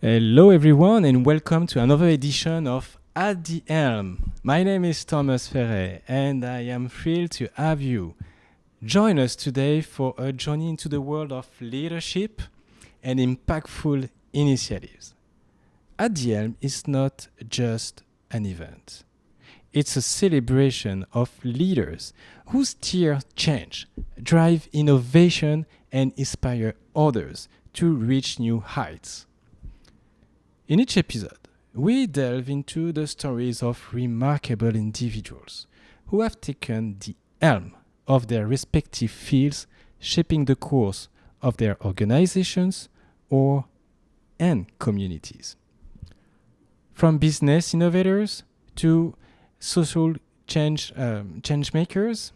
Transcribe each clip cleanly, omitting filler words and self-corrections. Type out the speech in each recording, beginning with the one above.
Hello, everyone, and welcome to another edition of At the Helm. My name is Thomas Ferret, and I am thrilled to have you join us today for a journey into the world of leadership and impactful initiatives. At the Helm is not just an event, it's a celebration of leaders who steer change, drive innovation, and inspire others to reach new heights. In each episode, we delve into the stories of remarkable individuals who have taken the helm of their respective fields, shaping the course of their organizations or and communities. From business innovators to social change makers,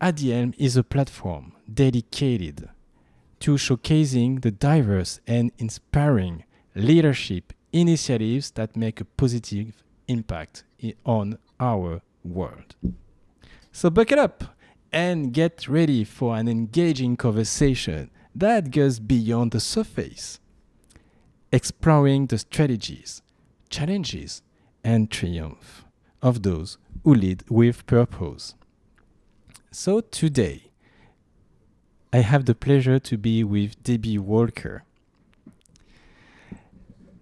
ADM is a platform dedicated to showcasing the diverse and inspiring leadership initiatives that make a positive impact on our world. So buckle up and get ready for an engaging conversation that goes beyond the surface, exploring the strategies, challenges, and triumph of those who lead with purpose. So today, I have the pleasure to be with Debbie Walker.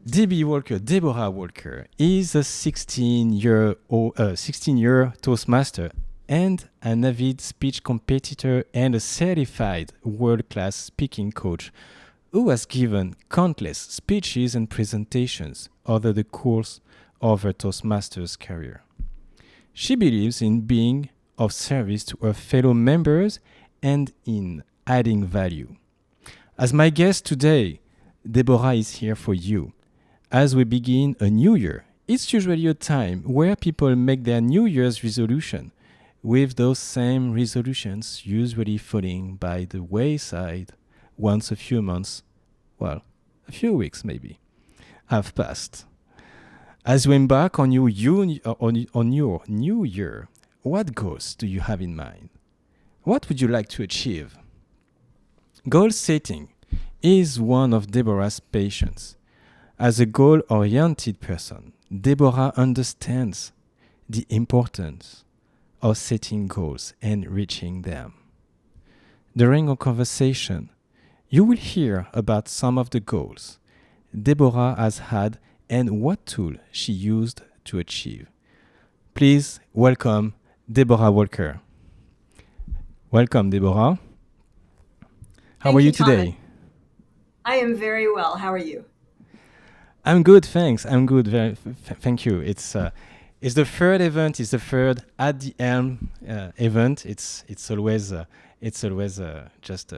Deborah Walker, is a 16-year Toastmaster and an avid speech competitor and a certified world-class speaking coach who has given countless speeches and presentations over the course of her Toastmasters career. She believes in being of service to her fellow members and in adding value. As my guest today, Deborah is here for you. As we begin a new year, it's usually a time where people make their New Year's resolution, with those same resolutions usually falling by the wayside once a few months, well, a few weeks maybe, have passed. As you embark on your new year, what goals do you have in mind? What would you like to achieve? Goal setting is one of Deborah's passions. As a goal-oriented person, Deborah understands the importance of setting goals and reaching them. During our conversation, you will hear about some of the goals Deborah has had and what tool she used to achieve. Please welcome Deborah Walker. Welcome, Deborah. How Thank are you you, Thomas. today? I am very well. How are you? I'm good, thanks. I'm good. Thank you. It's the third event. It's the third at the Helm event. It's always just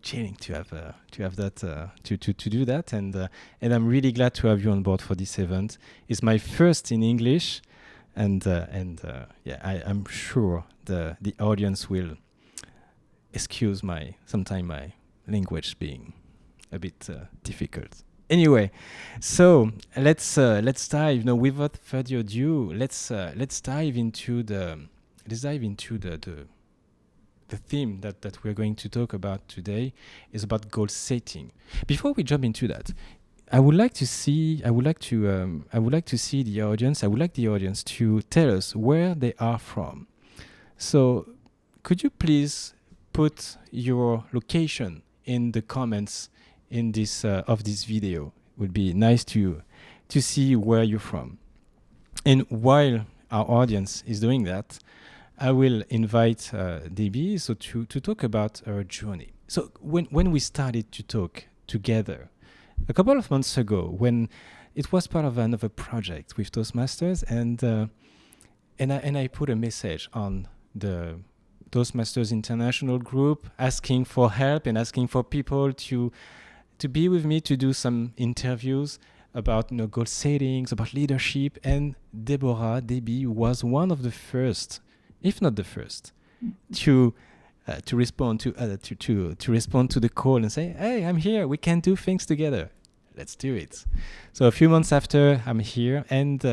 chilling to have that to do that, and I'm really glad to have you on board for this event. It's my first in English, and yeah, I'm sure the audience will excuse my language being a bit difficult. Anyway, so let's dive. Without further ado, let's dive into the theme that we're going to talk about today is about goal setting. Before we jump into that, I would like to see the audience. I would like the audience to tell us where they are from. So, could you please put your location in the comments in this of this video? It would be nice to see where you're from. And while our audience is doing that, I will invite DB to talk about our journey. So when we started to talk together a couple of months ago, when it was part of another project with Toastmasters, and I put a message on the Toastmasters International group asking for help and asking for people to be with me to do some interviews about goal settings, about leadership, and Debbie was one of the first, if not the first, to respond to respond to the call and say, "Hey, I'm here. We can do things together. Let's do it." So a few months after, I'm here, and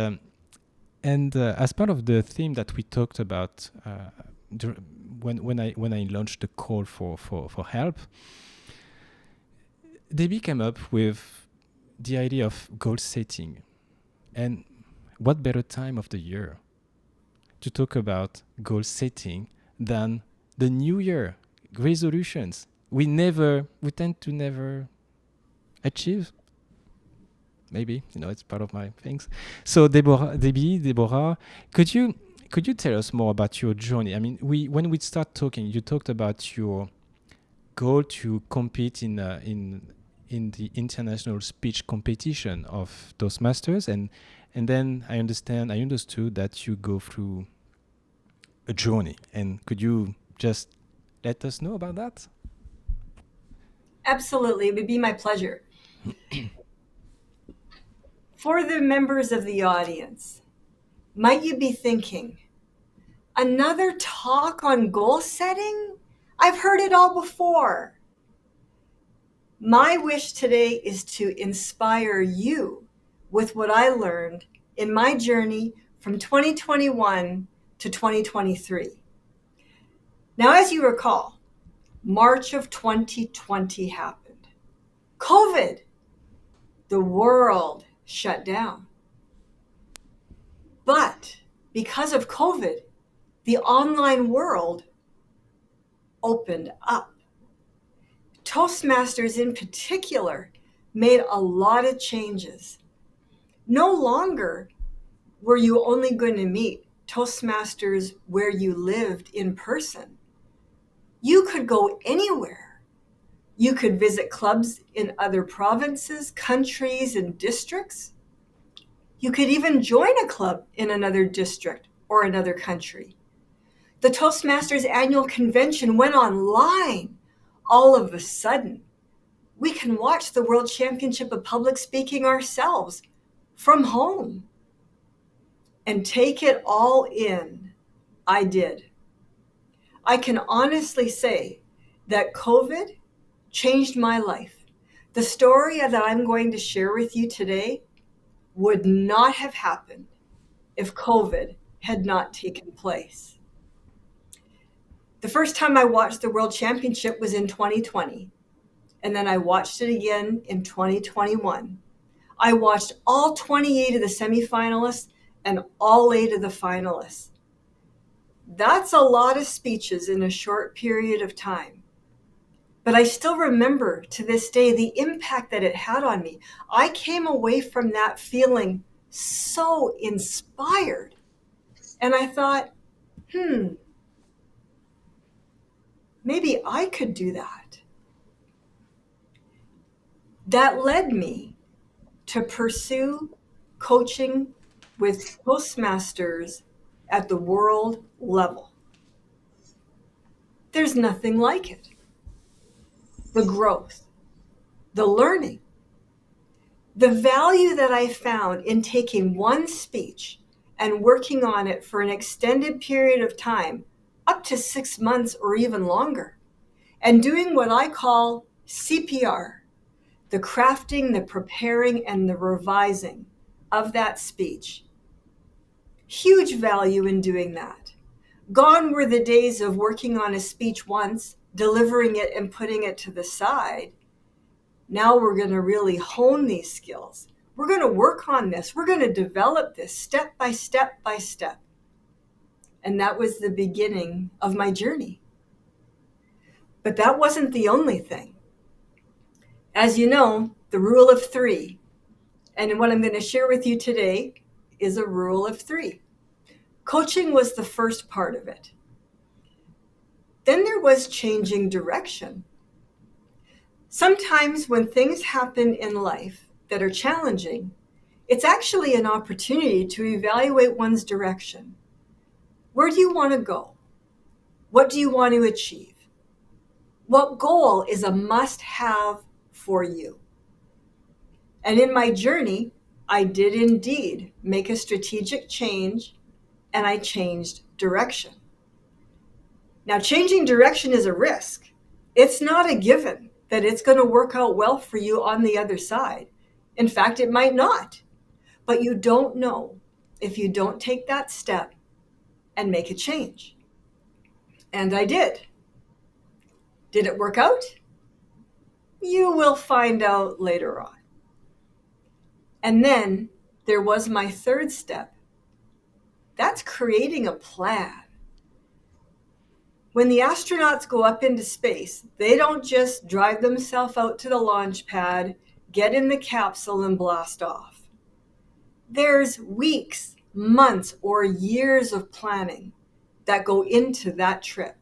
as part of the theme that we talked about when I launched the call for help, Debbie came up with the idea of goal setting. And what better time of the year to talk about goal setting than the new year resolutions? We tend to never achieve. Maybe it's part of my things. So Deborah, could you tell us more about your journey? I mean, when we start talking, you talked about your goal to compete in the international speech competition of Toastmasters, and then I understood that you go through a journey. And could you just let us know about that? Absolutely, it would be my pleasure. For the members of the audience, might you be thinking, another talk on goal setting? I've heard it all before. My wish today is to inspire you with what I learned in my journey from 2021 to 2023. Now, as you recall, March of 2020 happened. COVID, the world shut down. But because of COVID, the online world opened up. Toastmasters in particular made a lot of changes. No longer were you only going to meet Toastmasters where you lived in person. You could go anywhere. You could visit clubs in other provinces, countries, and districts. You could even join a club in another district or another country. The Toastmasters annual convention went online. All of a sudden, we can watch the World Championship of Public Speaking ourselves from home and take it all in. I did. I can honestly say that COVID changed my life. The story that I'm going to share with you today would not have happened if COVID had not taken place. The first time I watched the World Championship was in 2020, and then I watched it again in 2021. I watched all 28 of the semifinalists and all 8 of the finalists. That's a lot of speeches in a short period of time. But I still remember to this day the impact that it had on me. I came away from that feeling so inspired. And I thought, maybe I could do that. That led me to pursue coaching with Toastmasters at the world level. There's nothing like it. The growth, the learning, the value that I found in taking one speech and working on it for an extended period of time, up to 6 months or even longer, and doing what I call CPR, the crafting, the preparing, and the revising of that speech. Huge value in doing that. Gone were the days of working on a speech once, delivering it and putting it to the side. Now we're going to really hone these skills. We're going to work on this. We're going to develop this step by step by step. And that was the beginning of my journey. But that wasn't the only thing. As you know, the rule of 3. And what I'm going to share with you today is a rule of 3. Coaching was the first part of it. Then there was changing direction. Sometimes when things happen in life that are challenging, it's actually an opportunity to evaluate one's direction. Where do you want to go? What do you want to achieve? What goal is a must-have for you? And in my journey, I did indeed make a strategic change, and I changed direction. Now, changing direction is a risk. It's not a given that it's going to work out well for you on the other side. In fact, it might not. But you don't know if you don't take that step and make a change. And I did. Did it work out? You will find out later on. And then there was my third step. That's creating a plan. When the astronauts go up into space, they don't just drive themselves out to the launch pad, get in the capsule, and blast off. There's weeks, months, or years of planning that go into that trip.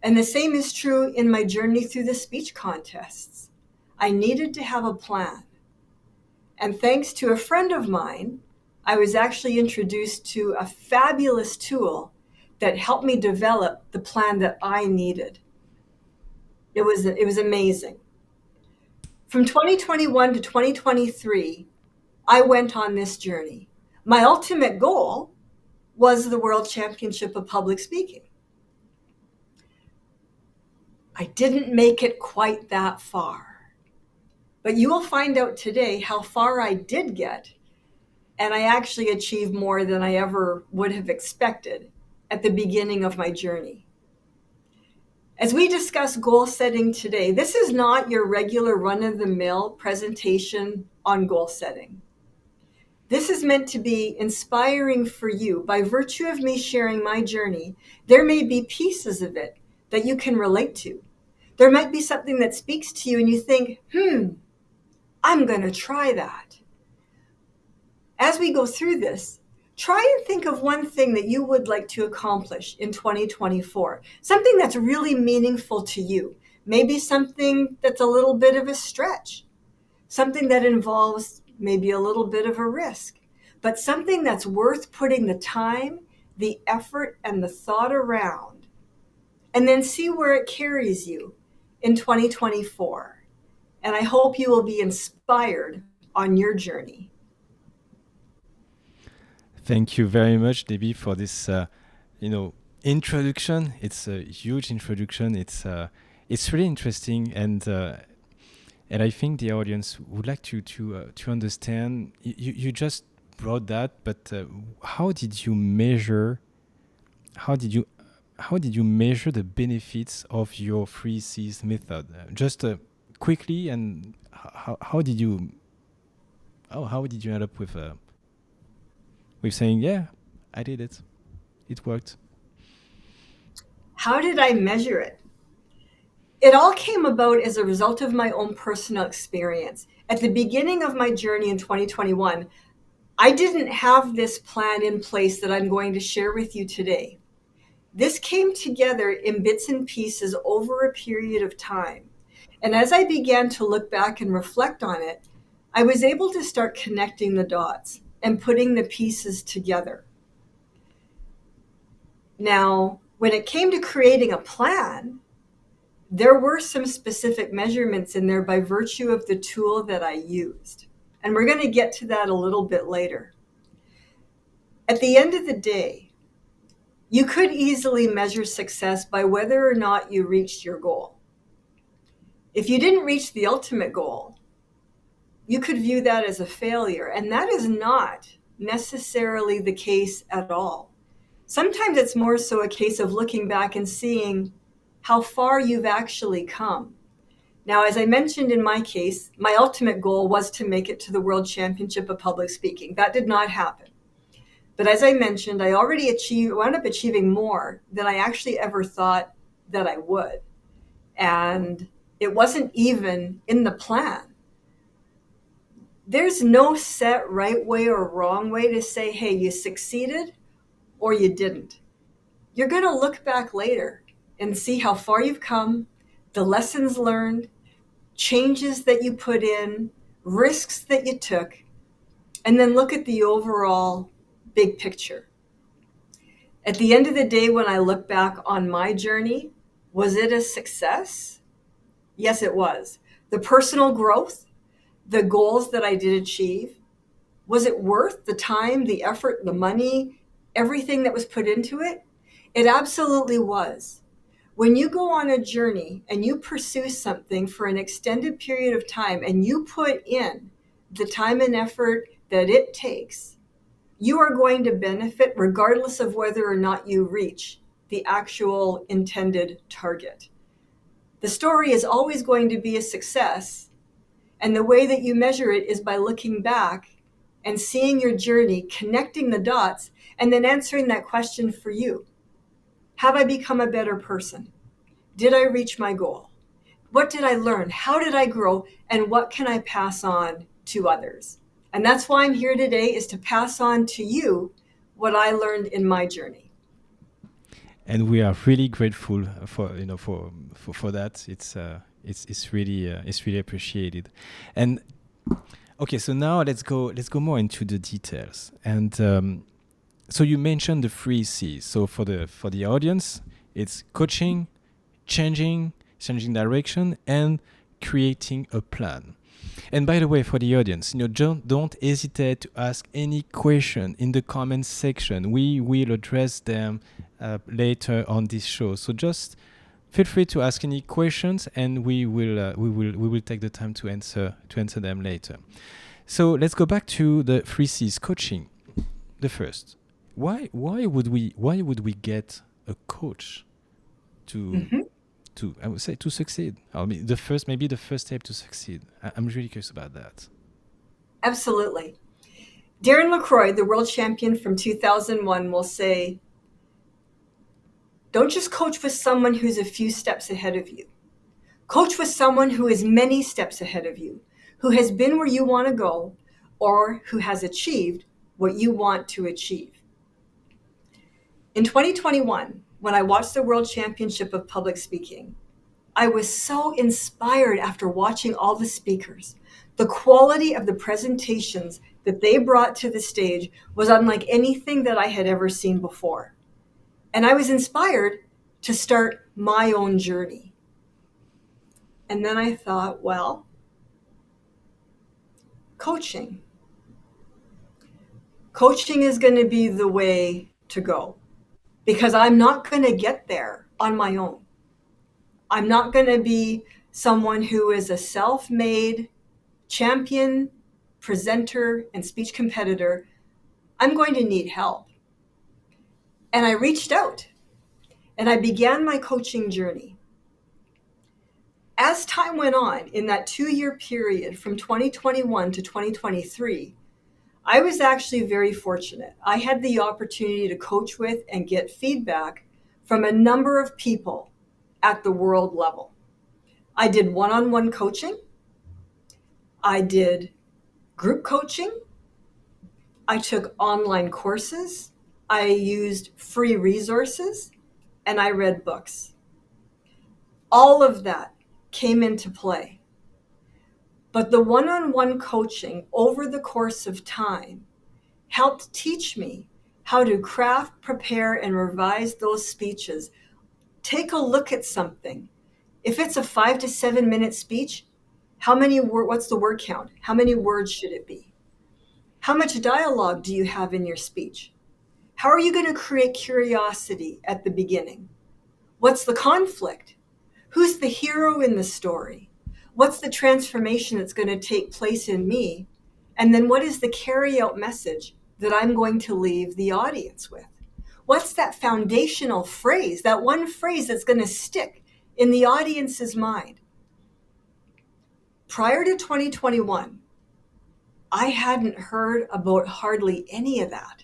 And the same is true in my journey through the speech contests. I needed to have a plan. And thanks to a friend of mine, I was actually introduced to a fabulous tool that helped me develop the plan that I needed. It was amazing. From 2021 to 2023, I went on this journey. My ultimate goal was the World Championship of Public Speaking. I didn't make it quite that far, but you will find out today how far I did get, and I actually achieved more than I ever would have expected at the beginning of my journey. As we discuss goal setting today, this is not your regular run-of-the-mill presentation on goal setting. This is meant to be inspiring for you. By virtue of me sharing my journey, there may be pieces of it that you can relate to. There might be something that speaks to you and you think, I'm going to try that. As we go through this, try and think of one thing that you would like to accomplish in 2024, something that's really meaningful to you. Maybe something that's a little bit of a stretch, something that involves maybe a little bit of a risk, but something that's worth putting the time, the effort, and the thought around, and then see where it carries you in 2024. And I hope you will be inspired on your journey. Thank you very much, Debbie, for this, introduction. It's a huge introduction. It's really interesting, and I think the audience would like to understand. You just brought that, but how did you measure? How did you measure the benefits of your 3Cs method? Just quickly, and how did you end up with saying, yeah, I did it. It worked. How did I measure it? It all came about as a result of my own personal experience. At the beginning of my journey in 2021, I didn't have this plan in place that I'm going to share with you today. This came together in bits and pieces over a period of time. And as I began to look back and reflect on it, I was able to start connecting the dots and putting the pieces together. Now, when it came to creating a plan, there were some specific measurements in there by virtue of the tool that I used. And we're going to get to that a little bit later. At the end of the day, you could easily measure success by whether or not you reached your goal. If you didn't reach the ultimate goal, you could view that as a failure, and that is not necessarily the case at all. Sometimes it's more so a case of looking back and seeing how far you've actually come. Now, as I mentioned in my case, my ultimate goal was to make it to the World Championship of Public Speaking. That did not happen. But as I mentioned, I already wound up achieving more than I actually ever thought that I would. And it wasn't even in the plan. There's no set right way or wrong way to say, hey, you succeeded or you didn't. You're going to look back later and see how far you've come, the lessons learned, changes that you put in, risks that you took, and then look at the overall big picture. At the end of the day, when I look back on my journey, was it a success? Yes, it was. The personal growth, the goals that I did achieve, was it worth the time, the effort, the money, everything that was put into it? It absolutely was. When you go on a journey and you pursue something for an extended period of time and you put in the time and effort that it takes, you are going to benefit regardless of whether or not you reach the actual intended target. The story is always going to be a success. And the way that you measure it is by looking back and seeing your journey, connecting the dots, and then answering that question for you. Have I become a better person? Did I reach my goal? What did I learn? How did I grow? And what can I pass on to others? And that's why I'm here today, is to pass on to you what I learned in my journey. And we are really grateful for that. It's really appreciated. And okay, so now let's go more into the details. And so you mentioned the 3 C's. So for the audience, it's coaching, changing direction, and creating a plan. And by the way, for the audience, don't hesitate to ask any question in the comments section. We will address them later on this show. So just feel free to ask any questions, and we will take the time to answer them later. So let's go back to the 3 C's, coaching. The first, why would we get a coach to I would say to succeed? I mean, the first step to succeed. I'm really curious about that. Absolutely. Darren LaCroix, the world champion from 2001, will say, don't just coach with someone who's a few steps ahead of you. Coach with someone who is many steps ahead of you, who has been where you want to go, or who has achieved what you want to achieve. In 2021, when I watched the World Championship of Public Speaking, I was so inspired after watching all the speakers. The quality of the presentations that they brought to the stage was unlike anything that I had ever seen before. And I was inspired to start my own journey. And then I thought, well, coaching is going to be the way to go, because I'm not going to get there on my own. I'm not going to be someone who is a self-made champion, presenter, and speech competitor. I'm going to need help. And I reached out and I began my coaching journey. As time went on, in that 2-year period from 2021 to 2023, I was actually very fortunate. I had the opportunity to coach with and get feedback from a number of people at the world level. I did one-on-one coaching. I did group coaching. I took online courses. I used free resources, and I read books. All of that came into play. But the one-on-one coaching over the course of time helped teach me how to craft, prepare, and revise those speeches. Take a look at something. If it's a 5 to 7 minute speech, what's the word count? How many words should it be? How much dialogue do you have in your speech? How are you going to create curiosity at the beginning? What's the conflict? Who's the hero in the story? What's the transformation that's going to take place in me? And then what is the carry-out message that I'm going to leave the audience with? What's that foundational phrase, that one phrase that's going to stick in the audience's mind? Prior to 2021, I hadn't heard about hardly any of that.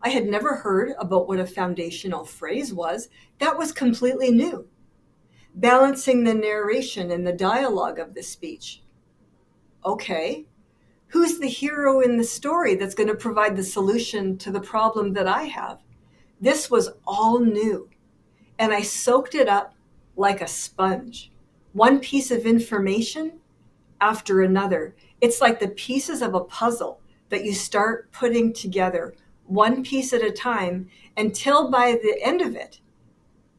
I had never heard about what a foundational phrase was. That was completely new. Balancing the narration and the dialogue of the speech. Okay, who's the hero in the story that's going to provide the solution to the problem that I have? This was all new, and I soaked it up like a sponge. One piece of information after another. It's like the pieces of a puzzle that you start putting together one piece at a time until by the end of it,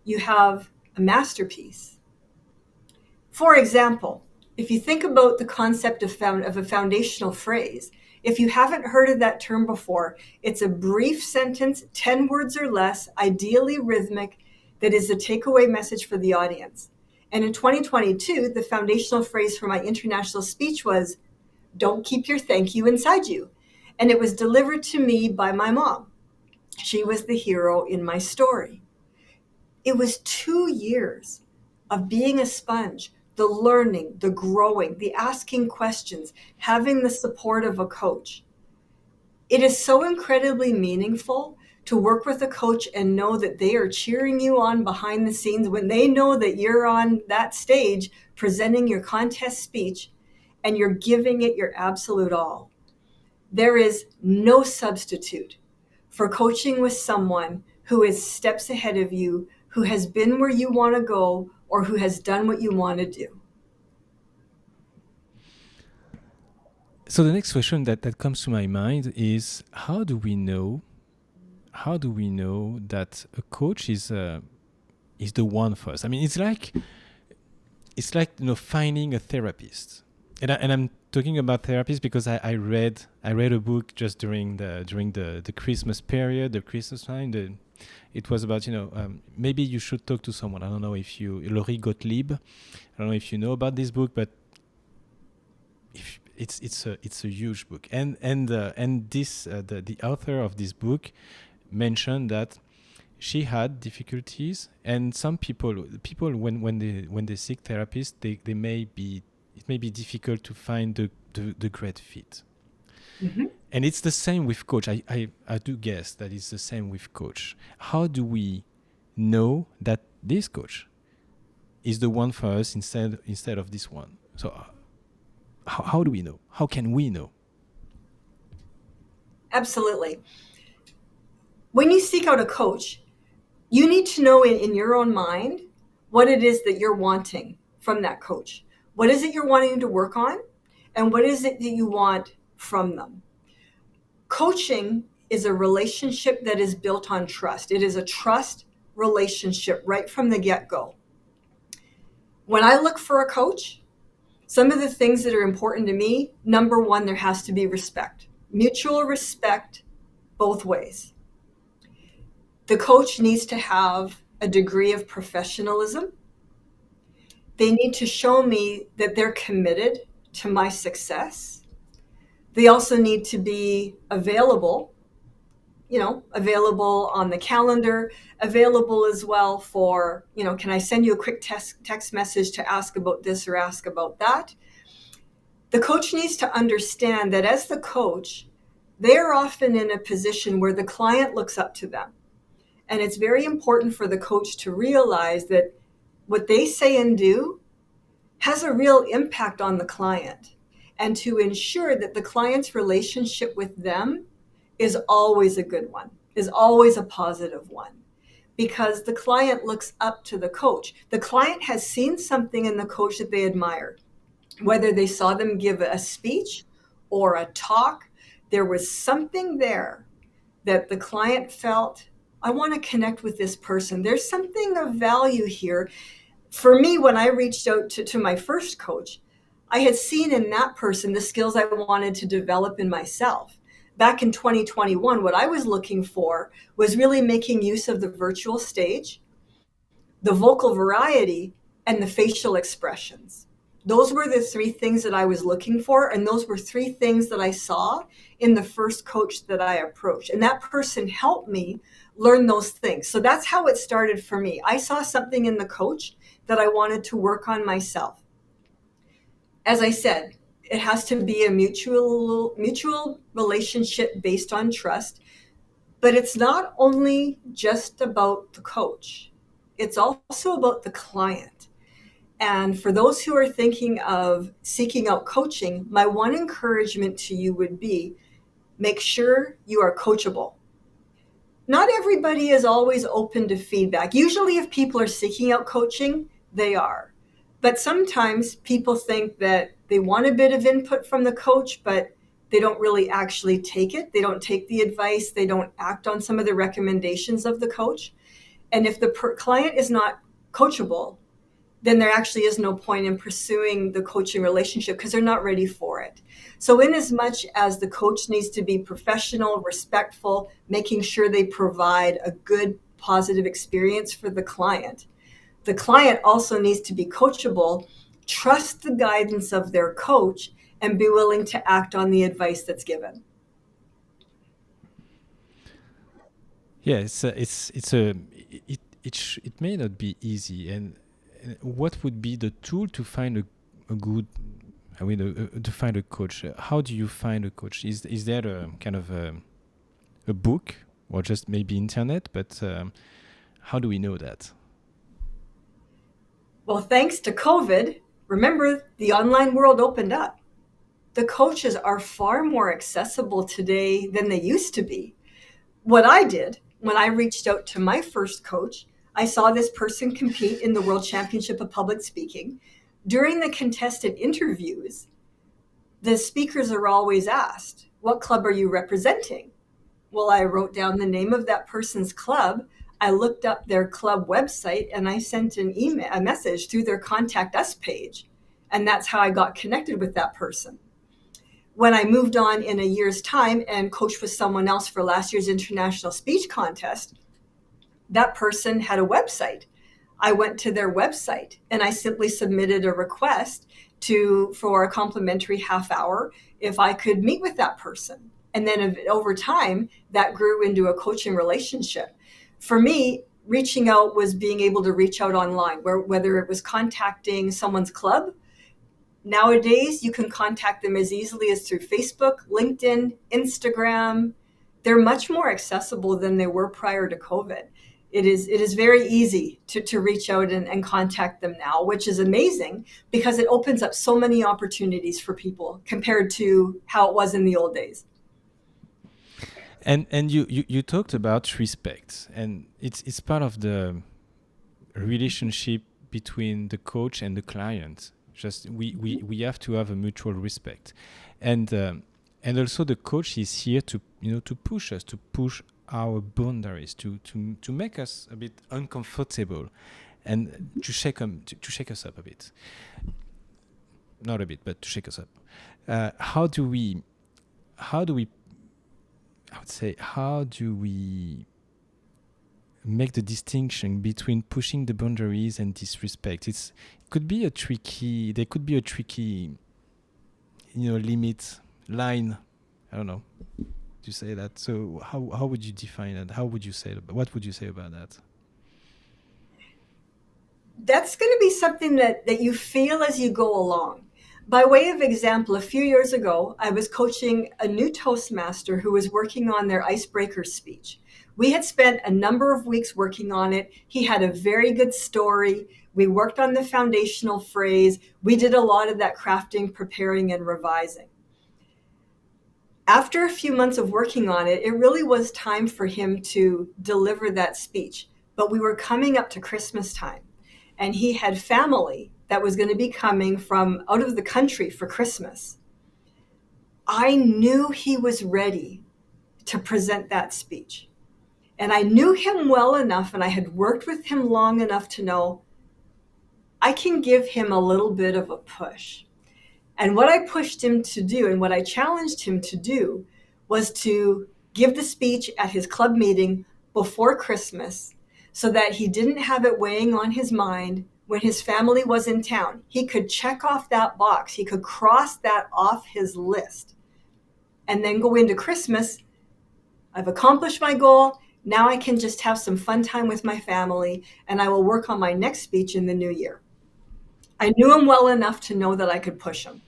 you have a masterpiece. For example, if you think about the concept of a foundational phrase, if you haven't heard of that term before, it's a brief sentence, 10 words or less, ideally rhythmic, that is the takeaway message for the audience. And in 2022, the foundational phrase for my international speech was, "Don't keep your thank you inside you." And it was delivered to me by my mom. She was the hero in my story. It was 2 years of being a sponge, the learning, the growing, the asking questions, having the support of a coach. It is so incredibly meaningful to work with a coach and know that they are cheering you on behind the scenes when they know that you're on that stage presenting your contest speech and you're giving it your absolute all. There is no substitute for coaching with someone who is steps ahead of you, who has been where you want to go, or who has done what you want to do. So the next question that comes to my mind is how do we know that a coach is the one for us? I mean, it's like finding a therapist, and I'm talking about therapists because I read a book just during the Christmas period, the Christmas time. It was about maybe you should talk to someone. I don't know if you Laurie Gottlieb. I don't know if you know about this book, but if it's a huge book, and this the author of this book mentioned that she had difficulties, and some people when they seek therapists, they may be it may be difficult to find the great fit. Mm-hmm. And it's the same with coach. I do guess that it's the same with coach. How do we know that this coach is the one for us instead of this one? So how do we know? How can we know? Absolutely. When you seek out a coach, you need to know in your own mind what it is that you're wanting from that coach. What is it you're wanting to work on? And what is it that you want from them? Coaching is a relationship that is built on trust. It is a trust relationship right from the get-go. When I look for a coach, some of the things that are important to me, number one, there has to be respect. Mutual respect both ways. The coach needs to have a degree of professionalism. They need to show me that they're committed to my success. They also need to be available, available on the calendar, available as well for, can I send you a quick text message to ask about this or ask about that? The coach needs to understand that as the coach, they're often in a position where the client looks up to them. And it's very important for the coach to realize that what they say and do has a real impact on the client, and to ensure that the client's relationship with them is always a good one, is always a positive one, because the client looks up to the coach. The client has seen something in the coach that they admire, whether they saw them give a speech or a talk. There was something there that the client felt, I want to connect with this person. There's something of value here. For me, when I reached out to my first coach, I had seen in that person the skills I wanted to develop in myself. Back in 2021, what I was looking for was really making use of the virtual stage, the vocal variety, and the facial expressions. Those were the three things that I was looking for, and those were three things that I saw in the first coach that I approached. And that person helped me learn those things. So that's how it started for me. I saw something in the coach that I wanted to work on myself. As I said, it has to be a mutual relationship based on trust, but it's not only just about the coach. It's also about the client. And for those who are thinking of seeking out coaching, my one encouragement to you would be, make sure you are coachable. Not everybody is always open to feedback. Usually if people are seeking out coaching, they are. But sometimes people think that they want a bit of input from the coach, but they don't really actually take it. They don't take the advice. They don't act on some of the recommendations of the coach. And if the client is not coachable, then there actually is no point in pursuing the coaching relationship because they're not ready for it. So in as much as the coach needs to be professional, respectful, making sure they provide a good, positive experience for the client also needs to be coachable, trust the guidance of their coach, and be willing to act on the advice that's given. Yeah, it may not be easy, and what would be the tool to find a good, I mean, to find a coach? How do you find a coach? Is there a kind of a book or just maybe internet? But how do we know that? Well, thanks to COVID, remember the online world opened up. The coaches are far more accessible today than they used to be. What I did when I reached out to my first coach, I saw this person compete in the World Championship of Public Speaking. During the contested interviews, the speakers are always asked, "What club are you representing?" Well, I wrote down the name of that person's club. I looked up their club website and I sent a message through their contact us page. And that's how I got connected with that person. When I moved on in a year's time and coached with someone else for last year's international speech contest, that person had a website. I went to their website and I simply submitted a request for a complimentary half hour if I could meet with that person. And then over time, that grew into a coaching relationship. For me, reaching out was being able to reach out online, whether it was contacting someone's club. Nowadays, you can contact them as easily as through Facebook, LinkedIn, Instagram. They're much more accessible than they were prior to COVID. It is very easy to reach out and contact them now, which is amazing because it opens up so many opportunities for people compared to how it was in the old days. And you talked about respect, and it's part of the relationship between the coach and the client. Just we have to have a mutual respect, and also the coach is here to to push us, to push our boundaries, to make us a bit uncomfortable, and to shake us up a bit. Not a bit, but to shake us up. How do we make the distinction between pushing the boundaries and disrespect? There could be a tricky limit line. I don't know to say that. So how would you define it? What would you say about that? That's going to be something that you feel as you go along. By way of example, a few years ago, I was coaching a new Toastmaster who was working on their icebreaker speech. We had spent a number of weeks working on it. He had a very good story. We worked on the foundational phrase. We did a lot of that crafting, preparing, and revising. After a few months of working on it, it really was time for him to deliver that speech. But we were coming up to Christmas time, and he had family that was going to be coming from out of the country for Christmas. I knew he was ready to present that speech. And I knew him well enough, and I had worked with him long enough to know I can give him a little bit of a push. And what I pushed him to do and what I challenged him to do was to give the speech at his club meeting before Christmas so that he didn't have it weighing on his mind when his family was in town. He could check off that box. He could cross that off his list and then go into Christmas. I've accomplished my goal. Now I can just have some fun time with my family, and I will work on my next speech in the new year. I knew him well enough to know that I could push him.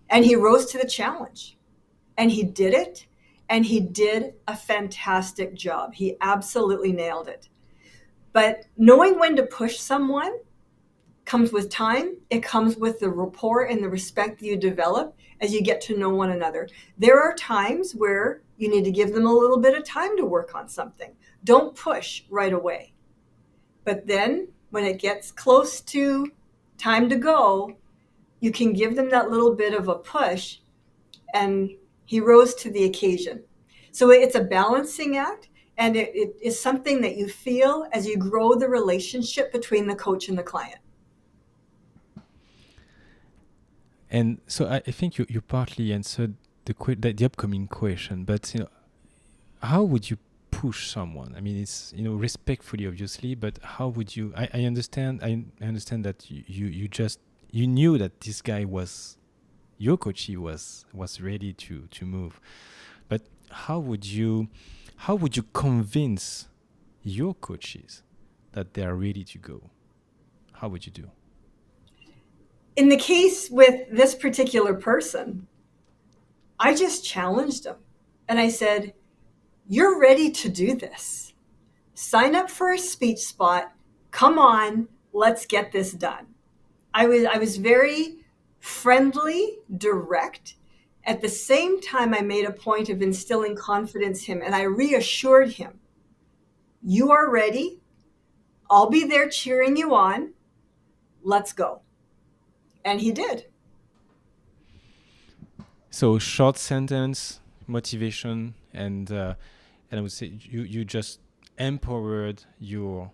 And he rose to the challenge. And he did it. And he did a fantastic job. He absolutely nailed it. But knowing when to push someone comes with time. It comes with the rapport and the respect that you develop as you get to know one another. There are times where you need to give them a little bit of time to work on something. Don't push right away. But then when it gets close to time to go, you can give them that little bit of a push, and he rose to the occasion. So it's a balancing act, and it is something that you feel as you grow the relationship between the coach and the client. And so I think you partly answered the upcoming question, but how would you push someone? I mean, it's respectfully, obviously, but how would you? I understand. I understand that you knew that this guy was your coachee was ready to move, but how would you convince your coaches that they are ready to go? how would you do? In the case with this particular person, I just challenged him and I said, "You're ready to do this. Sign up for a speech spot. Come on, let's get this done." I was very friendly, direct. At the same time, I made a point of instilling confidence in him, and I reassured him, "You are ready. I'll be there cheering you on. Let's go." And he did. So short sentence, motivation, and I would say you just empowered your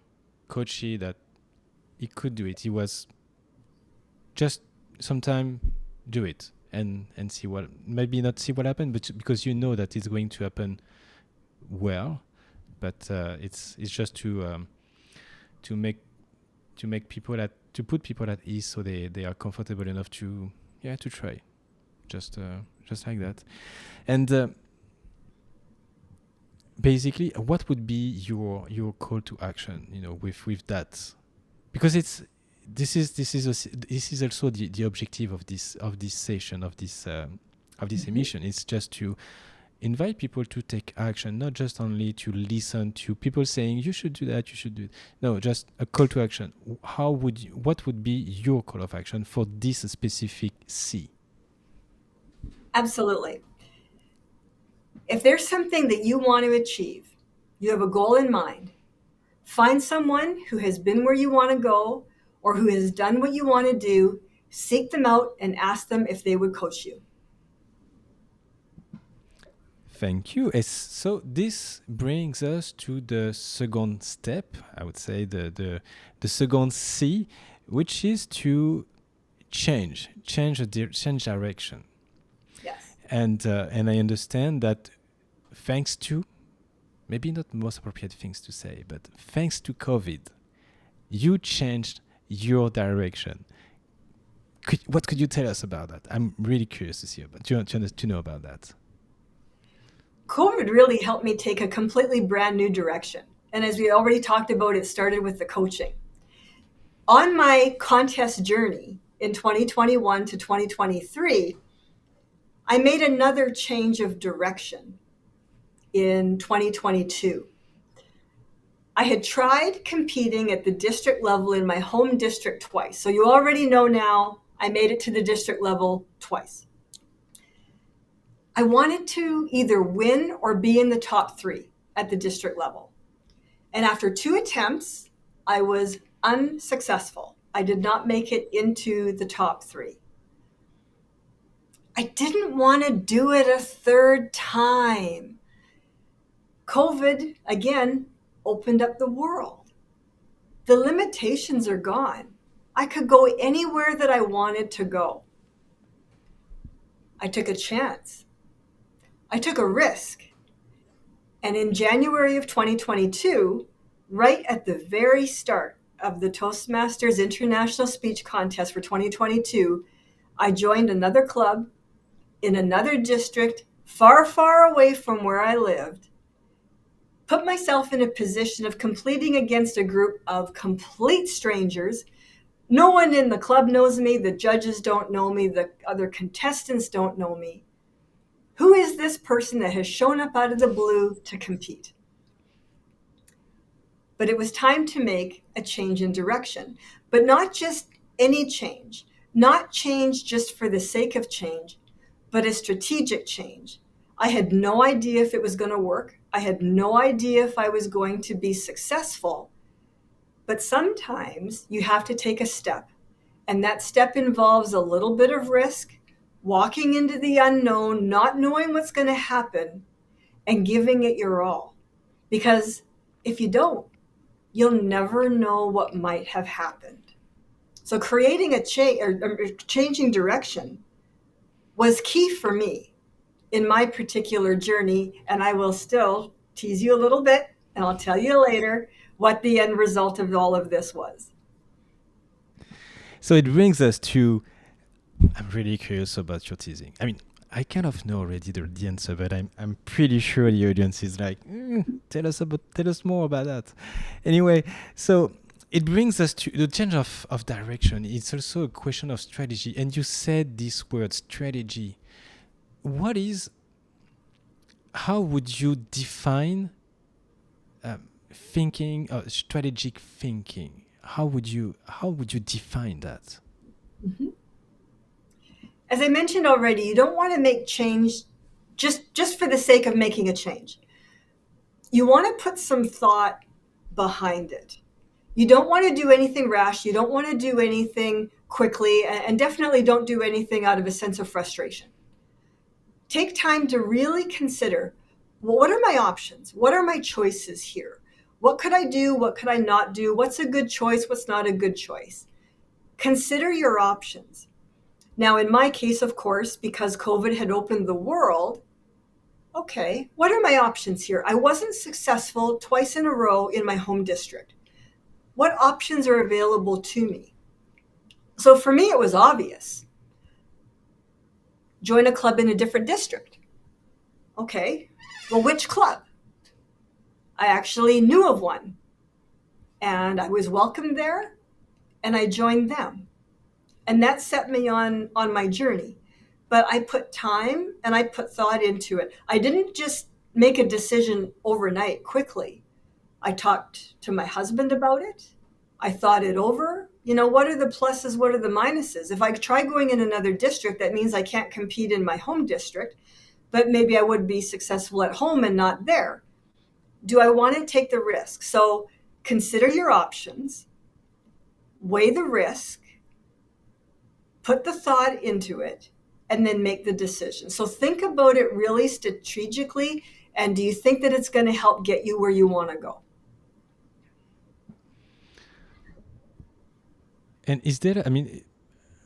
coachee that he could do it. He was just sometime do it and see what, maybe not see what happened, but because you know that it's going to happen well, but it's just to make people to put people at ease so they are comfortable enough to try, just like that. And basically, what would be your call to action, with that? Because this is also the objective of this session, of this emission. It's just to invite people to take action, not just only to listen to people saying you should do that, you should do it. No, just a call to action. What would be your call of action for this specific C? Absolutely. If there's something that you want to achieve, you have a goal in mind, find someone who has been where you want to go or who has done what you want to do, seek them out and ask them if they would coach you. Thank you. So this brings us to the second step, I would say the second C, which is to change direction. Yes. And I understand that thanks to, maybe not the most appropriate things to say, but thanks to COVID, you changed your direction. What could you tell us about that? I'm really curious to see about to know about that. COVID really helped me take a completely brand new direction. And as we already talked about, it started with the coaching. On my contest journey in 2021 to 2023, I made another change of direction in 2022. I had tried competing at the district level in my home district twice. So you already know now I made it to the district level twice. I wanted to either win or be in the top 3 at the district level. And after 2 attempts, I was unsuccessful. I did not make it into the top 3. I didn't want to do it a third time. COVID, again, opened up the world. The limitations are gone. I could go anywhere that I wanted to go. I took a chance. I took a risk. And in January of 2022, right at the very start of the Toastmasters International Speech Contest for 2022, I joined another club in another district far, far away from where I lived, put myself in a position of competing against a group of complete strangers. No one in the club knows me. The judges don't know me. The other contestants don't know me. Who is this person that has shown up out of the blue to compete? But it was time to make a change in direction, but not just any change, not change just for the sake of change, but a strategic change. I had no idea if it was going to work. I had no idea if I was going to be successful. But sometimes you have to take a step, and that step involves a little bit of risk, walking into the unknown, not knowing what's going to happen, and giving it your all. Because if you don't, you'll never know what might have happened. So creating a changing direction was key for me in my particular journey, and I will still tease you a little bit, and I'll tell you later what the end result of all of this was. So it brings us to, I'm really curious about your teasing. I mean, I kind of know already the answer, but I'm pretty sure the audience is like, tell us more about that. Anyway, so it brings us to the change of direction. It's also a question of strategy. And you said this word, strategy. What is, how would you define thinking, strategic thinking? How would you define that? Mm-hmm. As I mentioned already, you don't want to make change just for the sake of making a change. You want to put some thought behind it. You don't want to do anything rash. You don't want to do anything quickly, and definitely don't do anything out of a sense of frustration. Take time to really consider, well, what are my options? What are my choices here? What could I do? What could I not do? What's a good choice? What's not a good choice? Consider your options. Now, in my case, of course, because COVID had opened the world, okay, what are my options here? I wasn't successful twice in a row in my home district. What options are available to me? So for me, it was obvious. Join a club in a different district. Okay, well, which club? I actually knew of one, and I was welcomed there, and I joined them. And that set me on my journey. But I put time and I put thought into it. I didn't just make a decision overnight quickly. I talked to my husband about it. I thought it over. You know, what are the pluses? What are the minuses? If I try going in another district, that means I can't compete in my home district, but maybe I would be successful at home and not there. Do I want to take the risk? So consider your options, weigh the risk, put the thought into it, and then make the decision. So think about it really strategically. And do you think that it's going to help get you where you want to go? And is there, I mean,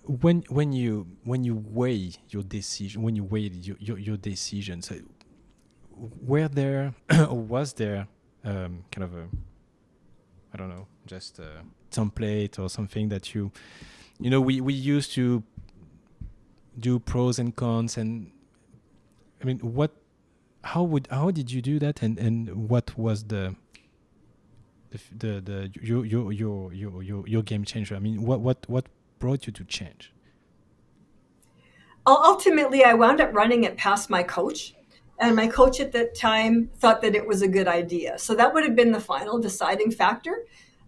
when you weigh your decision, when you weigh your decisions, were there or was there kind of a, I don't know, just a template or something that you know, we used to do pros and cons, and I mean, how did you do that, and what was the your game changer? I mean, what brought you to change? Ultimately, I wound up running it past my coach. And my coach at that time thought that it was a good idea. So that would have been the final deciding factor.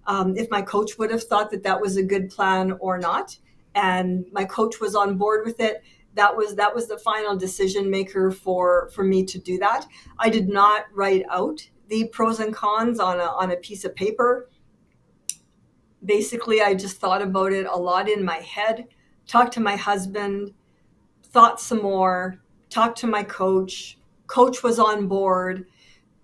If my coach would have thought that that was a good plan or not, and my coach was on board with it, that was the final decision maker for me to do that. I did not write out the pros and cons on a piece of paper. Basically, I just thought about it a lot in my head, talked to my husband, thought some more, talked to my coach. Coach was on board.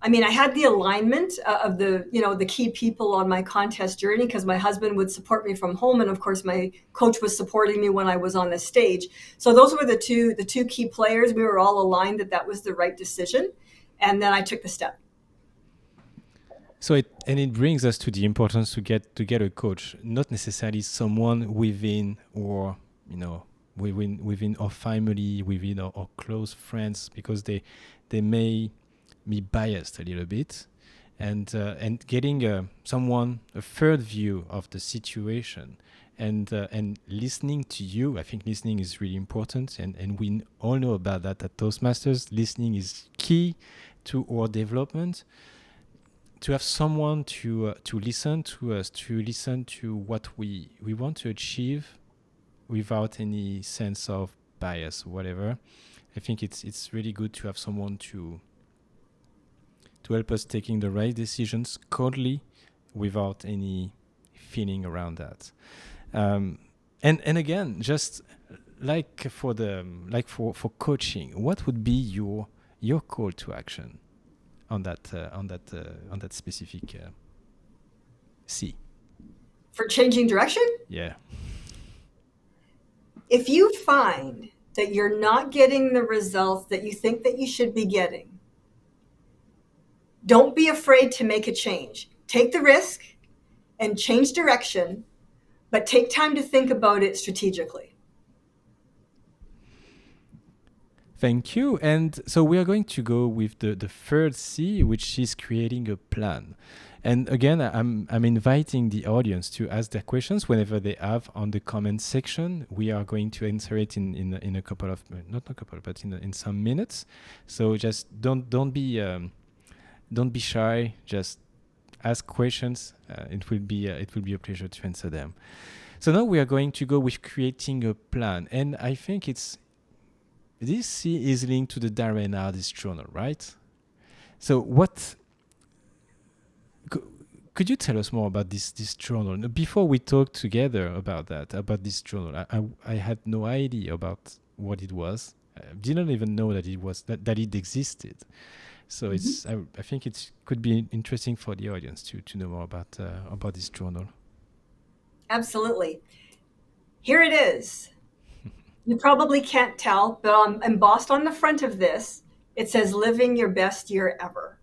I mean, I had the alignment of the key people on my contest journey, because my husband would support me from home, and of course my coach was supporting me when I was on the stage. So those were the two key players. We were all aligned that that was the right decision, and then I took the step. So it brings us to the importance to get a coach, not necessarily someone within, or you know, within our family, within our close friends, because they may be biased a little bit, and getting someone, a third view of the situation, and listening to you. I think listening is really important, and we all know about that at Toastmasters. Listening is key to our development. To have someone to listen to us, to listen to what we want to achieve, without any sense of bias or whatever. I think it's really good to have someone to help us taking the right decisions coldly, without any feeling around that. And again, just like for coaching, what would be your call to action on that specific C? For changing direction? Yeah. If you find that you're not getting the results that you think that you should be getting, don't be afraid to make a change. Take the risk and change direction, but take time to think about it strategically. Thank you. And so we are going to go with the third C, which is creating a plan. And again, I'm inviting the audience to ask their questions whenever they have on the comment section. We are going to answer it in a couple of, not a couple, but in some minutes. So just don't be shy. Just ask questions. It will be a pleasure to answer them. So now we are going to go with creating a plan, and I think this is linked to the Darren Hardy's journal, right? So what could you tell us more about this journal? Before we talked together about this journal, I had no idea about what it was. I didn't even know that it existed. So I think it could be interesting for the audience to know more about this journal. Absolutely. Here it is. You probably can't tell, but embossed on the front of this, it says living your best year ever.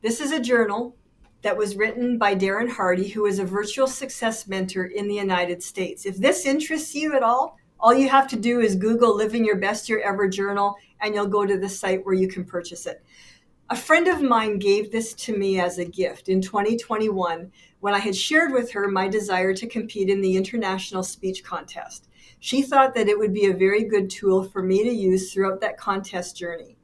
This is a journal that was written by Darren Hardy, who is a virtual success mentor in the United States. If this interests you at all you have to do is Google Living Your Best Year Ever Journal, and you'll go to the site where you can purchase it. A friend of mine gave this to me as a gift in 2021 when I had shared with her my desire to compete in the International Speech Contest. She thought that it would be a very good tool for me to use throughout that contest journey.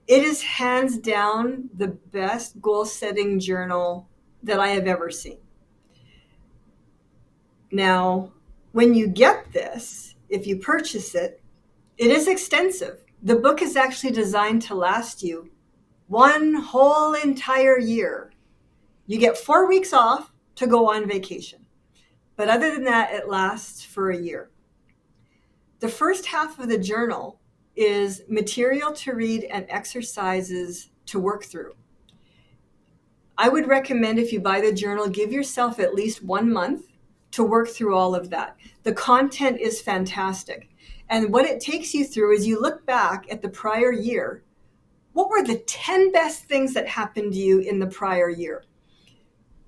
It is hands down the best goal-setting journal that I have ever seen. Now, when you get this, if you purchase it, it is extensive. The book is actually designed to last you one whole entire year. You get 4 weeks off to go on vacation. But other than that, it lasts for a year. The first half of the journal is material to read and exercises to work through. I would recommend, if you buy the journal, give yourself at least 1 month to work through all of that. The content is fantastic. And what it takes you through is you look back at the prior year. What were the 10 best things that happened to you in the prior year?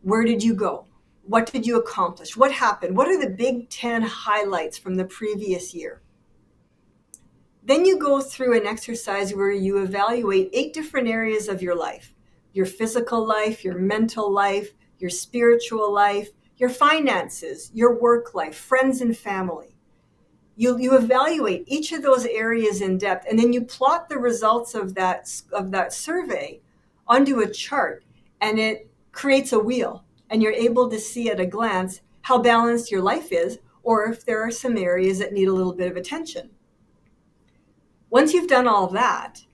Where did you go? What did you accomplish? What happened? What are the big 10 highlights from the previous year? Then you go through an exercise where you evaluate 8 different areas of your life: your physical life, your mental life, your spiritual life, your finances, your work life, friends and family. You evaluate each of those areas in depth, and then you plot the results of that survey onto a chart, and it creates a wheel, and you're able to see at a glance how balanced your life is, or if there are some areas that need a little bit of attention. Once you've done all that,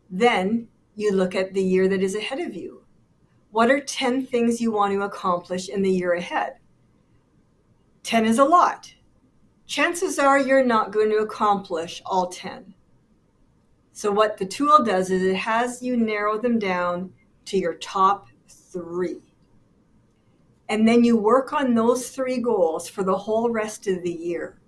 then you look at the year that is ahead of you. What are 10 things you want to accomplish in the year ahead? 10 is a lot. Chances are you're not going to accomplish all 10. So what the tool does is it has you narrow them down to your top 3. And then you work on those 3 goals for the whole rest of the year.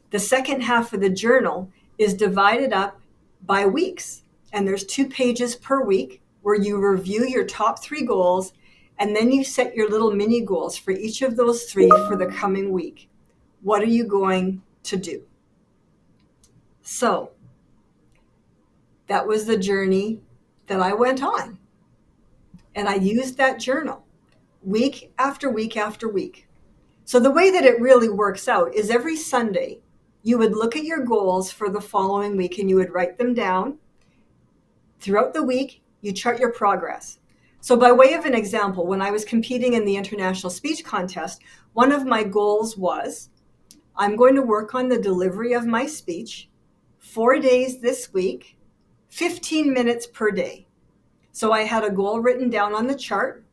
The second half of the journal is divided up by weeks. And there's 2 pages per week where you review your top 3 goals, and then you set your little mini goals for each of those 3 for the coming week. What are you going to do? So that was the journey that I went on. And I used that journal week after week after week. So the way that it really works out is every Sunday, you would look at your goals for the following week and you would write them down. Throughout the week, you chart your progress. So by way of an example, when I was competing in the International Speech Contest, one of my goals was, I'm going to work on the delivery of my speech 4 days this week, 15 minutes per day. So I had a goal written down on the chart.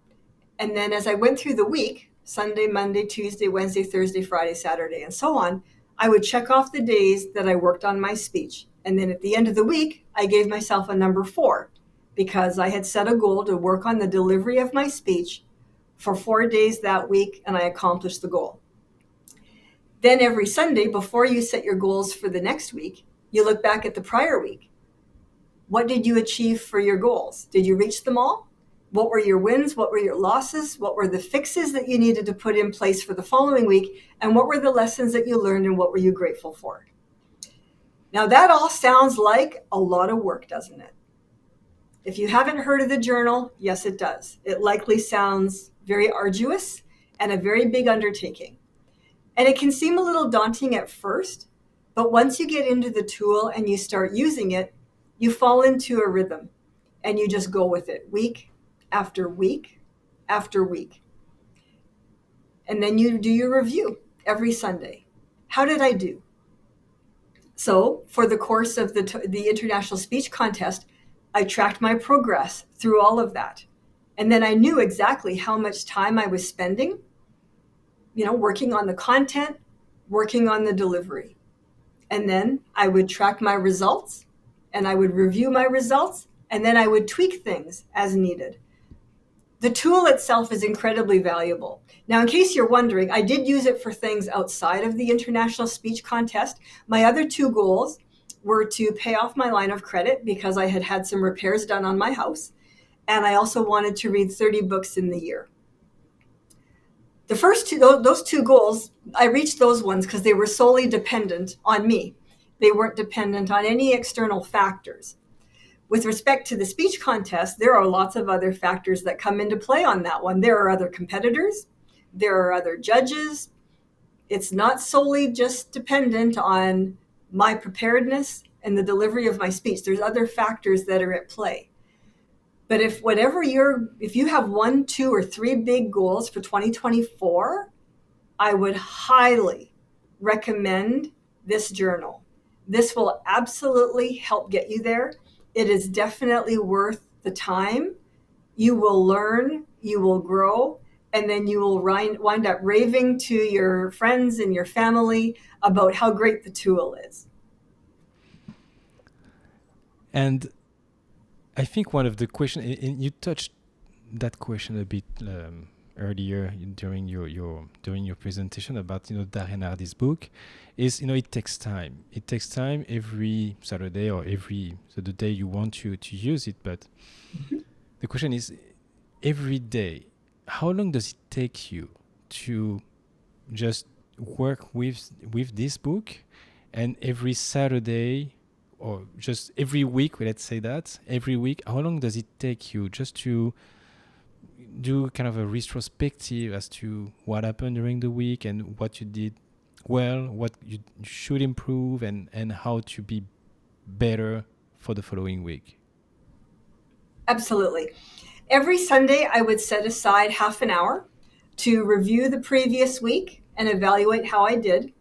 And then as I went through the week, Sunday, Monday, Tuesday, Wednesday, Thursday, Friday, Saturday, and so on, I would check off the days that I worked on my speech. And then at the end of the week, I gave myself a number 4 because I had set a goal to work on the delivery of my speech for 4 days that week, and I accomplished the goal. Then every Sunday, before you set your goals for the next week, you look back at the prior week. What did you achieve for your goals? Did you reach them all? What were your wins? What were your losses? What were the fixes that you needed to put in place for the following week? And what were the lessons that you learned, and what were you grateful for? Now that all sounds like a lot of work, doesn't it? If you haven't heard of the journal, yes, it does. It likely sounds very arduous and a very big undertaking. And it can seem a little daunting at first, but once you get into the tool and you start using it, you fall into a rhythm and you just go with it week after week after week. And then you do your review every Sunday. How did I do? So, for the course of the International Speech Contest, I tracked my progress through all of that. And then I knew exactly how much time I was spending, working on the content, working on the delivery. And then I would track my results and I would review my results and then I would tweak things as needed. The tool itself is incredibly valuable. Now, in case you're wondering, I did use it for things outside of the International Speech Contest. My other two goals were to pay off my line of credit because I had had some repairs done on my house. And I also wanted to read 30 books in the year. The first two, those two goals, I reached those ones because they were solely dependent on me. They weren't dependent on any external factors. With respect to the speech contest, there are lots of other factors that come into play on that one. There are other competitors, there are other judges. It's not solely just dependent on my preparedness and the delivery of my speech. There's other factors that are at play. But if you have 1, 2, or 3 big goals for 2024, I would highly recommend this journal. This will absolutely help get you there. It is definitely worth the time. You will learn, you will grow, and then you will wind up raving to your friends and your family about how great the tool is. And I think one of the questions, you touched that question a bit earlier during your presentation about Darren Hardy's book, is it takes time. It takes time every Saturday or the day you want to use it. But the question is, every day, how long does it take you to just work with this book? And every Saturday, or just every week, let's say that, every week, how long does it take you just to do kind of a retrospective as to what happened during the week and what you did well, what you should improve, and how to be better for the following week? Absolutely. Every Sunday, I would set aside half an hour to review the previous week and evaluate how I did,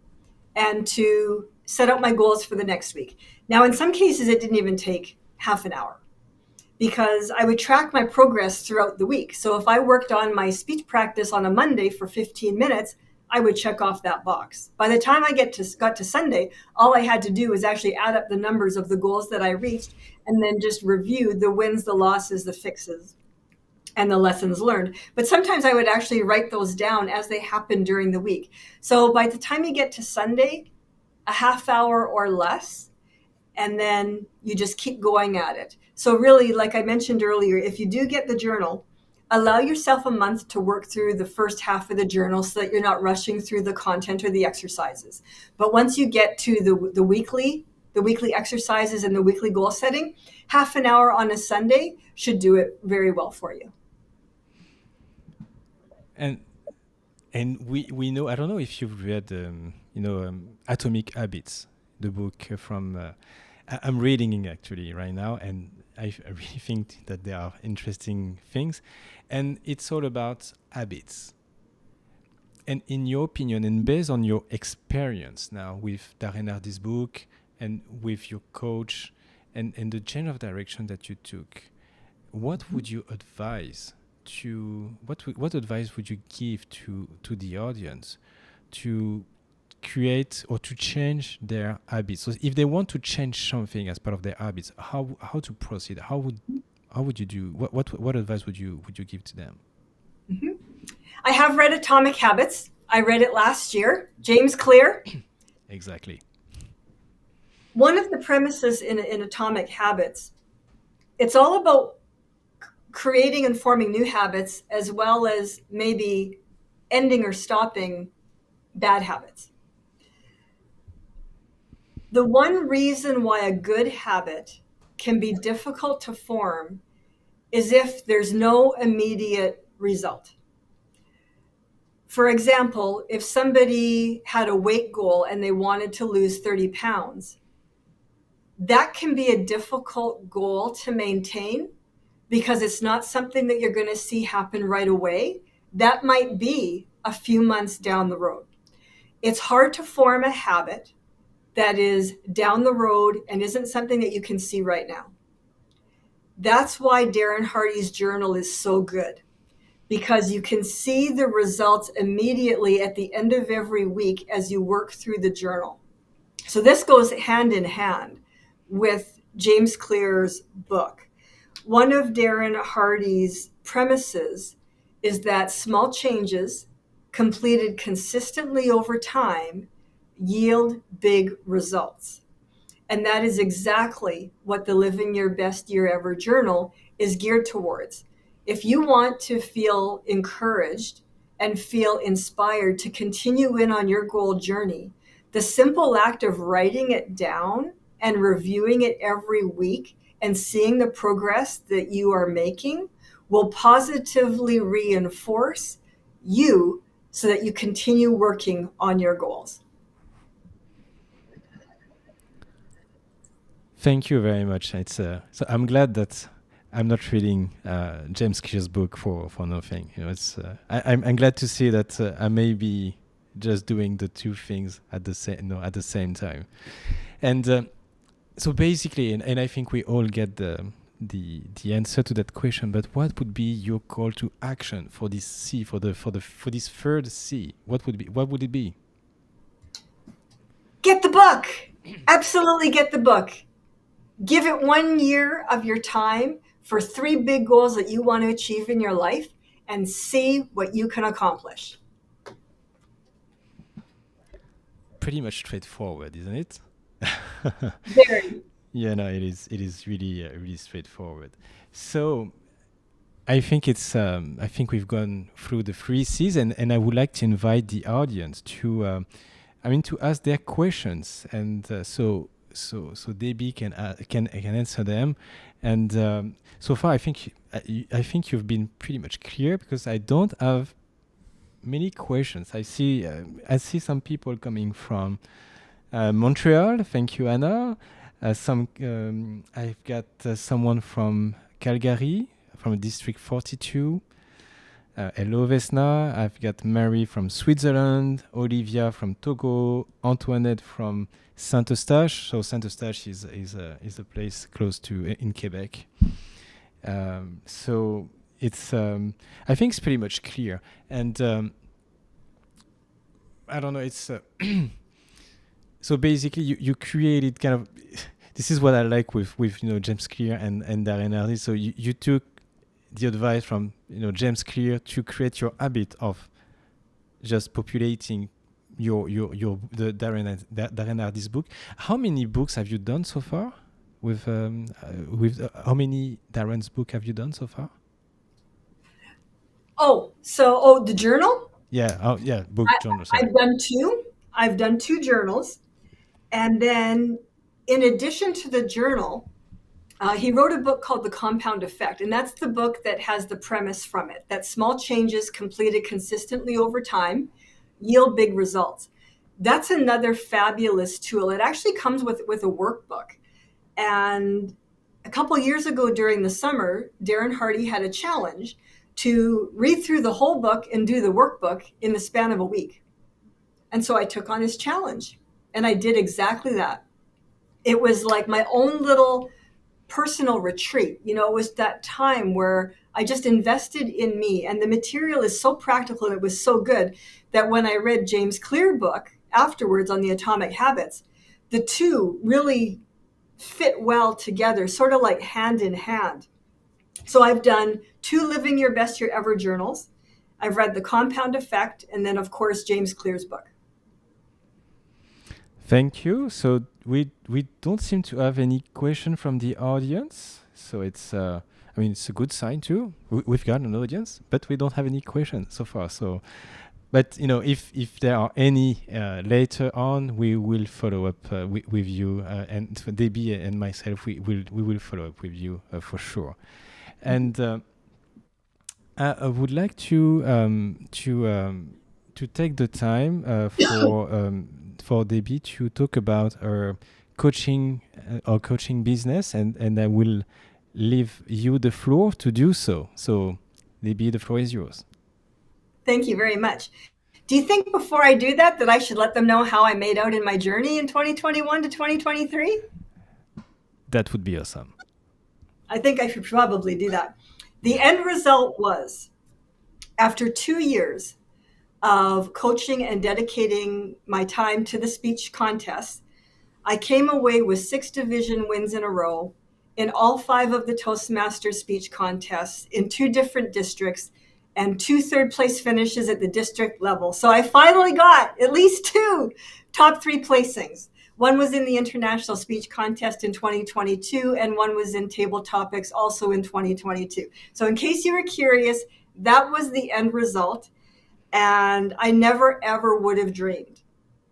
and to set out my goals for the next week. Now, in some cases, it didn't even take half an hour because I would track my progress throughout the week. So if I worked on my speech practice on a Monday for 15 minutes, I would check off that box. By the time I got to Sunday, all I had to do was actually add up the numbers of the goals that I reached and then just review the wins, the losses, the fixes, and the lessons learned. But sometimes I would actually write those down as they happened during the week. So by the time you get to Sunday, a half hour or less, and then you just keep going at it. So really, like I mentioned earlier, if you do get the journal, allow yourself a month to work through the first half of the journal so that you're not rushing through the content or the exercises. But once you get to the weekly exercises and the weekly goal setting, half an hour on a Sunday should do it very well for you. And we know, I don't know if you've read Atomic Habits, the book from I'm reading it actually right now, and I really think that they are interesting things, and it's all about habits. And in your opinion, and based on your experience now with Darren Hardy's book and with your coach and the change of direction that you took, what would you advise what advice would you give to the audience to create or to change their habits? So if they want to change something as part of their habits, how to proceed? How would you do? What advice would you give to them? Mm-hmm. I have read Atomic Habits. I read it last year. James Clear. Exactly. One of the premises in Atomic Habits, it's all about creating and forming new habits as well as maybe ending or stopping bad habits. The one reason why a good habit can be difficult to form is if there's no immediate result. For example, if somebody had a weight goal and they wanted to lose 30 pounds, that can be a difficult goal to maintain because it's not something that you're going to see happen right away. That might be a few months down the road. It's hard to form a habit that is down the road and isn't something that you can see right now. That's why Darren Hardy's journal is so good, because you can see the results immediately at the end of every week as you work through the journal. So this goes hand in hand with James Clear's book. One of Darren Hardy's premises is that small changes completed consistently over time yield big results. And that is exactly what the Living Your Best Year Ever journal is geared towards. If you want to feel encouraged and feel inspired to continue in on your goal journey, the simple act of writing it down and reviewing it every week and seeing the progress that you are making will positively reinforce you so that you continue working on your goals. Thank you very much. So I'm glad that I'm not reading James Clear's book for nothing. I'm glad to see that I may be just doing the two things at the same time. And so basically, and I think we all get the answer to that question. But what would be your call to action for this C, for this third C? What would it be? Get the book. Absolutely get the book. Give it 1 year of your time for 3 big goals that you want to achieve in your life and see what you can accomplish. Pretty much straightforward, isn't it? Very. Yeah, no, it is really straightforward. So I think we've gone through the 3 C's, and I would like to invite the audience to to ask their questions, and so Debbie can answer them. And so far, I think you've been pretty much clear, because I don't have many questions. I see some people coming from Montreal. Thank you, Anna. I've got someone from Calgary, from District 42. Hello, Vesna. I've got Mary from Switzerland, Olivia from Togo, Antoinette from Saint-Eustache. So Saint-Eustache is a place close to in Quebec. So it's I think it's pretty much clear. And I don't know. It's so basically you created kind of. This is what I like with James Clear and Darren Hardy. So you took the advice from James Clear to create your habit of just populating the Darren Hardy's book. How many books have you done so far? How many Darren's book have you done so far? The journal? Yeah. Book journal. Sorry. I've done 2 journals, and then in addition to the journal, he wrote a book called The Compound Effect, and that's the book that has the premise from it, that small changes completed consistently over time yield big results. That's another fabulous tool. It actually comes with a workbook. And a couple years ago during the summer, Darren Hardy had a challenge to read through the whole book and do the workbook in the span of a week. And so I took on his challenge, and I did exactly that. It was like my own little personal retreat. It was that time where I just invested in me, and the material is so practical and it was so good that when I read James Clear's book afterwards on the Atomic Habits, the two really fit well together, sort of like hand in hand. So I've done 2 Living Your Best Year Ever journals. I've read The Compound Effect, and then of course James Clear's book. Thank you. So we don't seem to have any question from the audience. So it's it's a good sign too. We've got an audience, but we don't have any questions so far. So, but if there are any later on, we will follow up with you, and Debbie and myself, we will follow up with you for sure. And I would like to take the time for Debbie to talk about her coaching business, and I will leave you the floor to do so. So, Debbie, the floor is yours. Thank you very much. Do you think before I do that I should let them know how I made out in my journey in 2021 to 2023? That would be awesome. I think I should probably do that. The end result was, after 2 years of coaching and dedicating my time to the speech contest, I came away with 6 division wins in a row in all 5 of the Toastmasters speech contests in 2 different districts and 2 third-place finishes at the district level. So I finally got at least 2 top 3 placings. One was in the International Speech Contest in 2022, and one was in Table Topics also in 2022. So in case you were curious, that was the end result. And I never, ever would have dreamed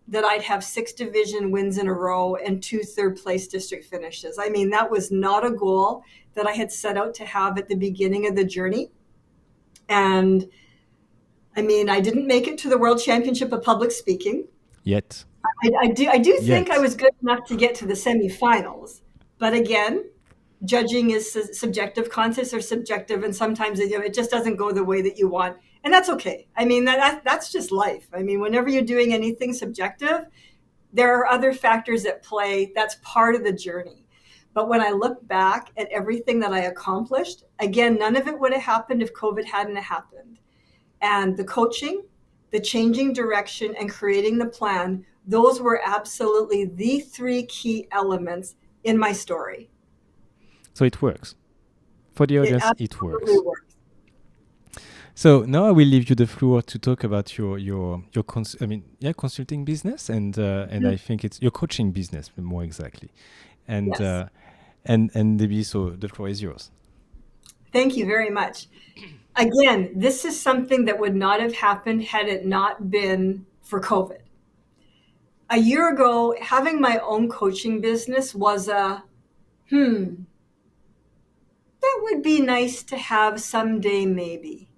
that I'd have 6 division wins in a row and 2 third-place district finishes. I mean, that was not a goal that I had set out to have at the beginning of the journey. And I mean, I didn't make it to the World Championship of Public Speaking. Yet. I do think Yet. I was good enough to get to the semifinals. But again, judging is subjective. Contests are subjective, and sometimes it just doesn't go the way that you want. And that's okay. I mean, that's just life. I mean, whenever you're doing anything subjective, there are other factors at play. That's part of the journey. But when I look back at everything that I accomplished, again, none of it would have happened if COVID hadn't happened. And the coaching, the changing direction, and creating the plan, those were absolutely the 3 key elements in my story. So it works. For the audience, it works. works. So now I will leave you the floor to talk about your consulting business, and I think it's your coaching business more exactly, and Yes. and Debbie, so the floor is yours. Thank you very much. Again, this is something that would not have happened had it not been for COVID. A year ago, having my own coaching business was that would be nice to have someday maybe.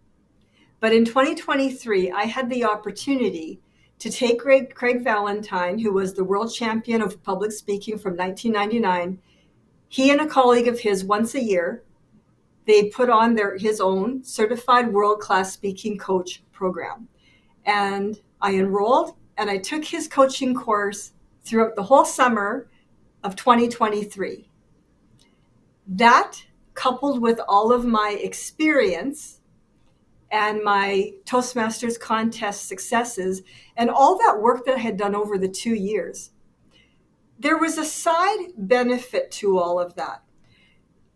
But in 2023, I had the opportunity to take Craig Valentine, who was the world champion of public speaking from 1999. He and a colleague of his, once a year, they put on his own certified world-class speaking coach program. And I enrolled and I took his coaching course throughout the whole summer of 2023. That, coupled with all of my experience and my Toastmasters contest successes and all that work that I had done over the 2 years, there was a side benefit to all of that.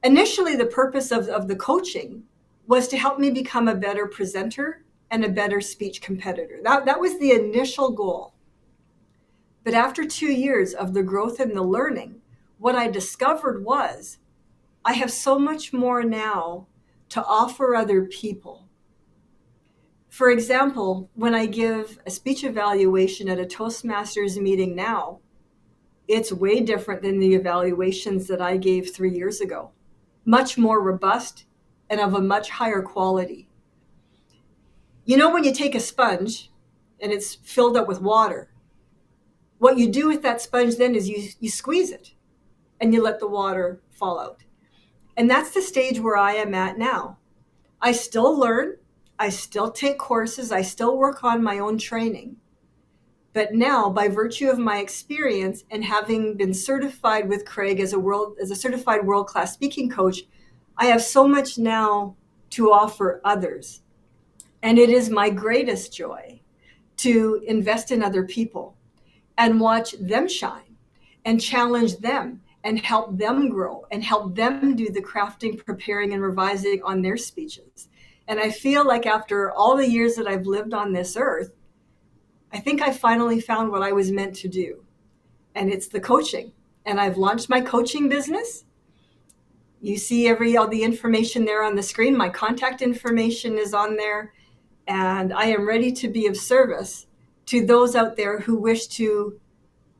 Initially, the purpose of the coaching was to help me become a better presenter and a better speech competitor. That was the initial goal. But after 2 years of the growth and the learning, what I discovered was I have so much more now to offer other people. For example, when I give a speech evaluation at a Toastmasters meeting now, it's way different than the evaluations that I gave 3 years ago. Much more robust and of a much higher quality. You know, when you take a sponge and it's filled up with water, what you do with that sponge then is you squeeze it and you let the water fall out. And that's the stage where I am at now. I still learn, I still take courses, I still work on my own training. But now, by virtue of my experience and having been certified with Craig as a certified world-class speaking coach, I have so much now to offer others. And it is my greatest joy to invest in other people and watch them shine and challenge them and help them grow and help them do the crafting, preparing, and revising on their speeches. And I feel like after all the years that I've lived on this earth, I think I finally found what I was meant to do. And it's the coaching. And I've launched my coaching business. You see all the information there on the screen. My contact information is on there. And I am ready to be of service to those out there who wish to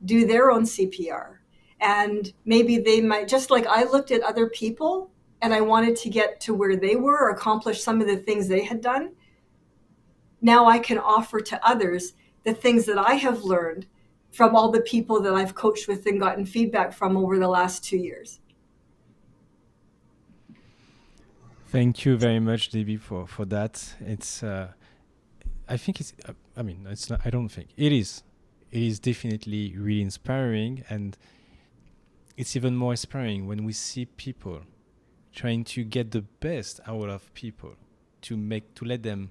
do their own CPR. And maybe they might, just like I looked at other people and I wanted to get to where they were or accomplish some of the things they had done, now I can offer to others the things that I have learned from all the people that I've coached with and gotten feedback from over the last 2 years. Thank you very much, Debbie, for that. It's I think it's I mean it's not, I don't think it is. It is definitely really inspiring, and it's even more inspiring when we see people trying to get the best out of people, to let them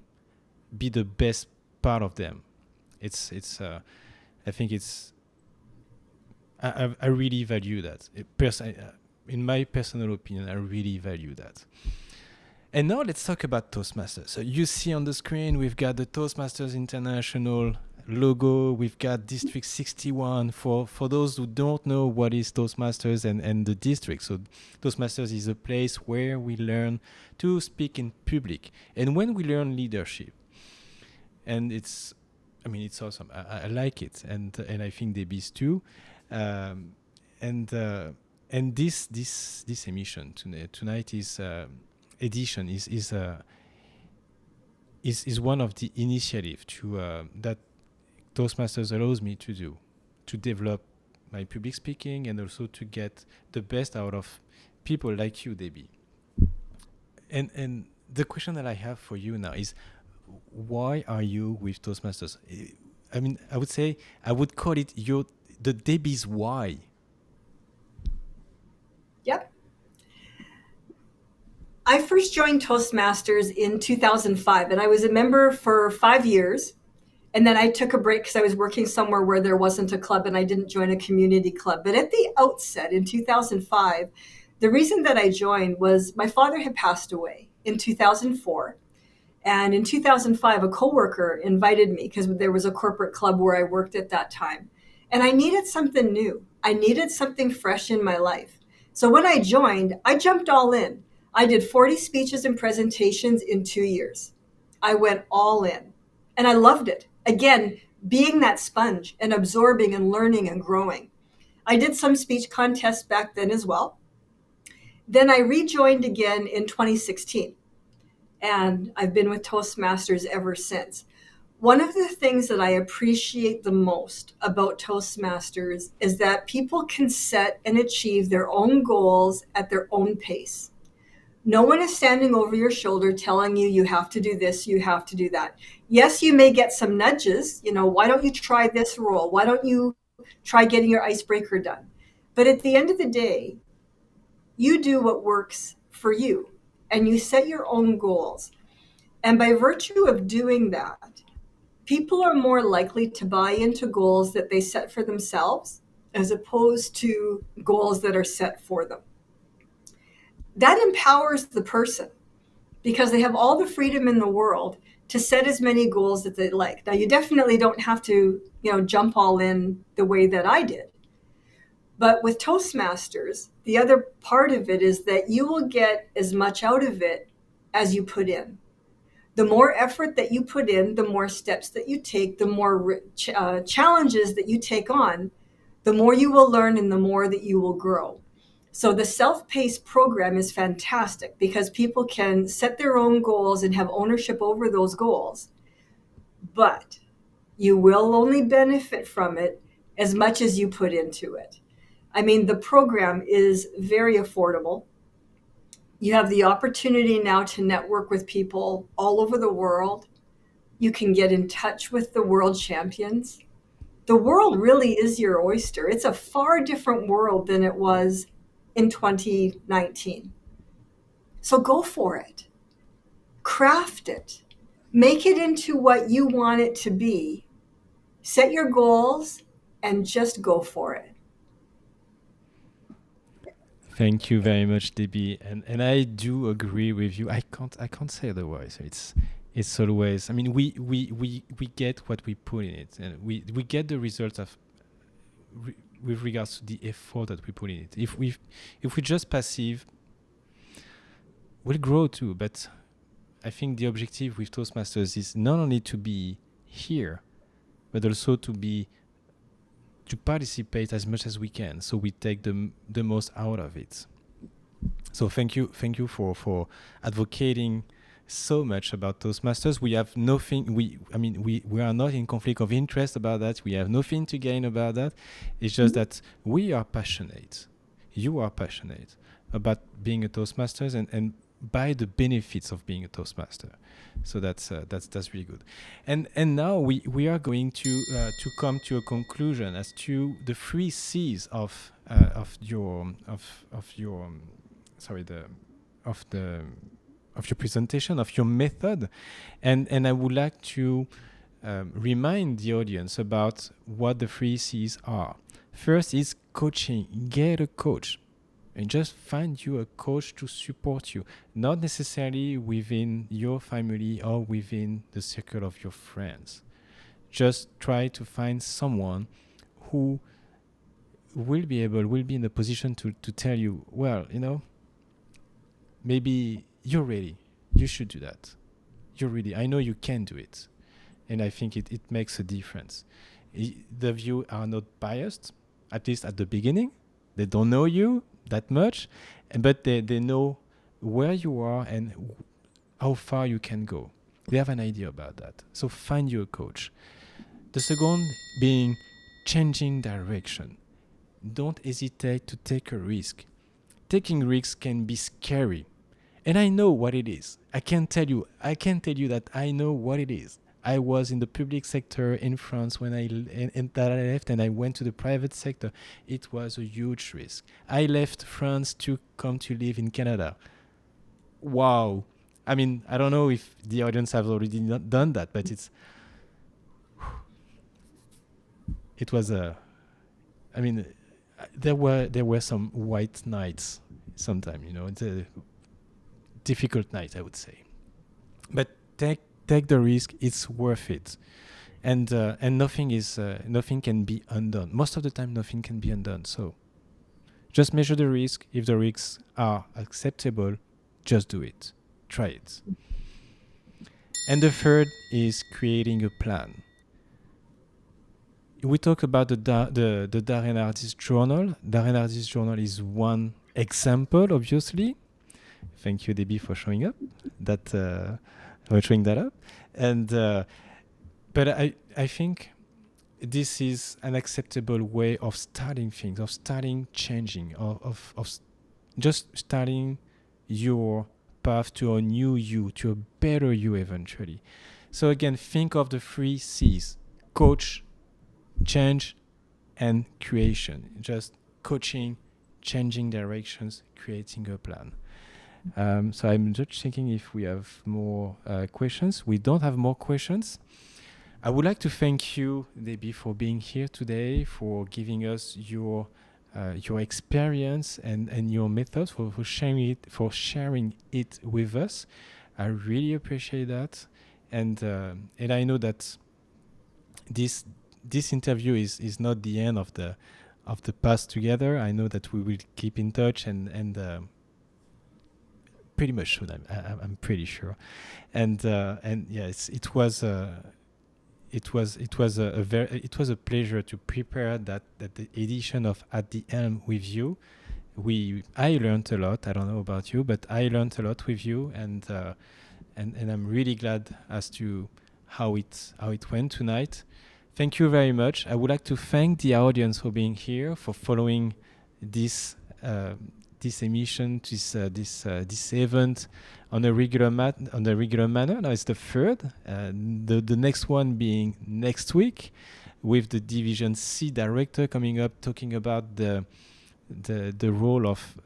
be the best part of them. It's I think it's I really value that. In my personal opinion, I really value that. And now let's talk about Toastmasters. So you see on the screen, we've got the Toastmasters International logo. We've got District 61. For those who don't know what is Toastmasters and the district. So Toastmasters is a place where we learn to speak in public. And when we learn leadership, and it's awesome. I like it. And I think Debbie's too. And this emission tonight is... edition is one of the initiatives that Toastmasters allows me to do, to develop my public speaking and also to get the best out of people like you, Debbie. And the question that I have for you now is, why are you with Toastmasters? I mean, I would call it the Debbie's why. Yep. I first joined Toastmasters in 2005, and I was a member for 5 years. And then I took a break because I was working somewhere where there wasn't a club, and I didn't join a community club. But at the outset in 2005, the reason that I joined was my father had passed away in 2004. And in 2005, a coworker invited me because there was a corporate club where I worked at that time. And I needed something new. I needed something fresh in my life. So when I joined, I jumped all in. I did 40 speeches and presentations in 2 years. I went all in, and I loved it. Again, being that sponge and absorbing and learning and growing. I did some speech contests back then as well. Then I rejoined again in 2016, and I've been with Toastmasters ever since. One of the things that I appreciate the most about Toastmasters is that people can set and achieve their own goals at their own pace. No one is standing over your shoulder telling you, you have to do this, you have to do that. Yes, you may get some nudges. Why don't you try this role? Why don't you try getting your icebreaker done? But at the end of the day, you do what works for you, and you set your own goals. And by virtue of doing that, people are more likely to buy into goals that they set for themselves as opposed to goals that are set for them. That empowers the person because they have all the freedom in the world to set as many goals that they like. Now, you definitely don't have to, jump all in the way that I did. But with Toastmasters, the other part of it is that you will get as much out of it as you put in. The more effort that you put in, the more steps that you take, the more challenges that you take on, the more you will learn and the more that you will grow. So the self-paced program is fantastic because people can set their own goals and have ownership over those goals. But you will only benefit from it as much as you put into it. I mean, the program is very affordable. You have the opportunity now to network with people all over the world. You can get in touch with the world champions. The world really is your oyster. It's a far different world than it was in 2019. So go for it. Craft it. Make it into what you want it to be. Set your goals and just go for it. Thank you very much, Debbie, and I do agree with you. I can't say otherwise. It's always. I mean, we get what we put in it, and we get the results of with regards to the effort that we put in it. If we just passive, we'll grow too. But I think the objective with Toastmasters is not only to be here, but also to participate as much as we can, so we take the most out of it. So thank you for advocating so much about Toastmasters. We have nothing. We are not in conflict of interest about that. We have nothing to gain about that. It's just that we are passionate. You are passionate about being a Toastmasters and by the benefits of being a Toastmaster. So that's really good. And now we are going to come to a conclusion as to the three C's of your sorry the of the of your presentation, of your method, and I would like to remind the audience about what the three C's are. First is coaching. Get a coach and just find you a coach to support you, not necessarily within your family or within the circle of your friends. Just try to find someone who will be in a position to tell you, well, maybe you're ready. You should do that. You're ready. I know you can do it. And I think it makes a difference. The view are not biased, at least at the beginning. They don't know you that much, but they know where you are and how far you can go. They have an idea about that. So find you a coach. The second being changing direction. Don't hesitate to take a risk. Taking risks can be scary. And I know what it is. I can tell you that I know what it is. I was in the public sector in France when I left and I went to the private sector. It was a huge risk. I left France to come to live in Canada. Wow. I mean, I don't know if the audience have already not done that, but it was there were some white nights sometime, it's a difficult night, I would say. But take the risk, it's worth it. And nothing can be undone. Most of the time nothing can be undone. So just measure the risk. If the risks are acceptable, just do it. Try it. And the third is creating a plan. We talk about the Darren Artist Journal. Darren Artist Journal is one example, obviously. Thank you, Debbie, for showing up. For showing that up. And but I think this is an acceptable way of starting things, of starting changing, of just starting your path to a new you, to a better you eventually. So again, think of the three C's: coach, change, and creation. Just coaching, changing directions, creating a plan. So I'm just checking if we have more questions. We don't have more questions. I would like to thank you, Debbie, for being here today, for giving us your experience and your methods, for sharing it with us. I really appreciate that, and I know that this interview is not the end of the path together. I know that we will keep in touch and pretty much soon. I'm pretty sure, and yes, it was a pleasure to prepare that the edition of At the Helm with you. I learned a lot. I don't know about you, but I learned a lot with you, and I'm really glad as to how it went tonight. Thank you very much. I would like to thank the audience for being here, for following this emission, this event on a regular manner. Now it's the third. The next one being next week, with the Division C director coming up, talking about the role of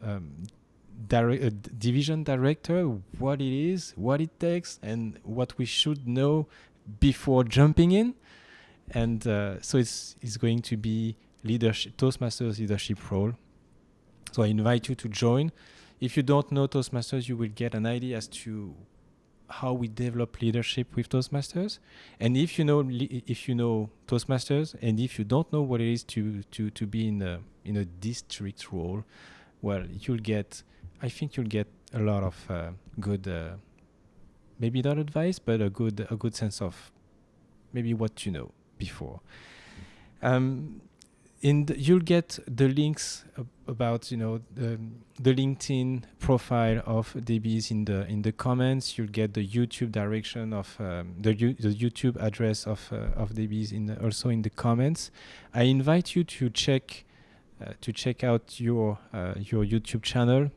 division director, what it is, what it takes, and what we should know before jumping in. And so it's going to be Toastmasters leadership role. So I invite you to join. If you don't know Toastmasters, you will get an idea as to how we develop leadership with Toastmasters. And if you know Toastmasters, and if you don't know what it is to be in a district role, well, I think you'll get a lot of good, maybe not advice, but a good sense of maybe what you know before. you'll get the links about the LinkedIn profile of Debbie's in the comments. You'll get the YouTube direction of the YouTube address of Debbie's also in the comments. I invite you to check out your YouTube channel.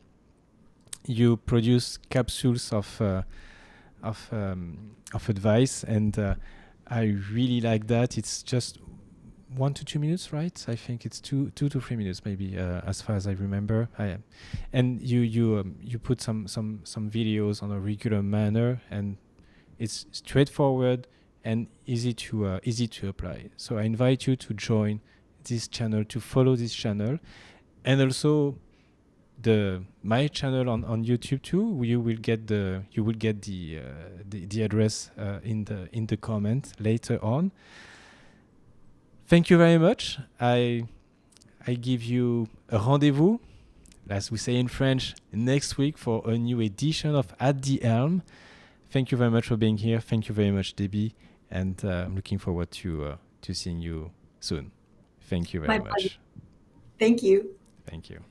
You produce capsules of advice, and I really like that. It's just 1 to 2 minutes, right? I think it's 2 to 3 minutes, maybe, as far as I remember. And you put some videos on a regular manner, and it's straightforward and easy to apply. So I invite you to join this channel, to follow this channel, and also my channel on YouTube too. You will get the address in the comment later on. Thank you very much. I give you a rendezvous, as we say in French, next week for a new edition of At the Helm. Thank you very much for being here. Thank you very much, Debbie, and I'm looking forward to seeing you soon. Thank you very much. Thank you. Thank you.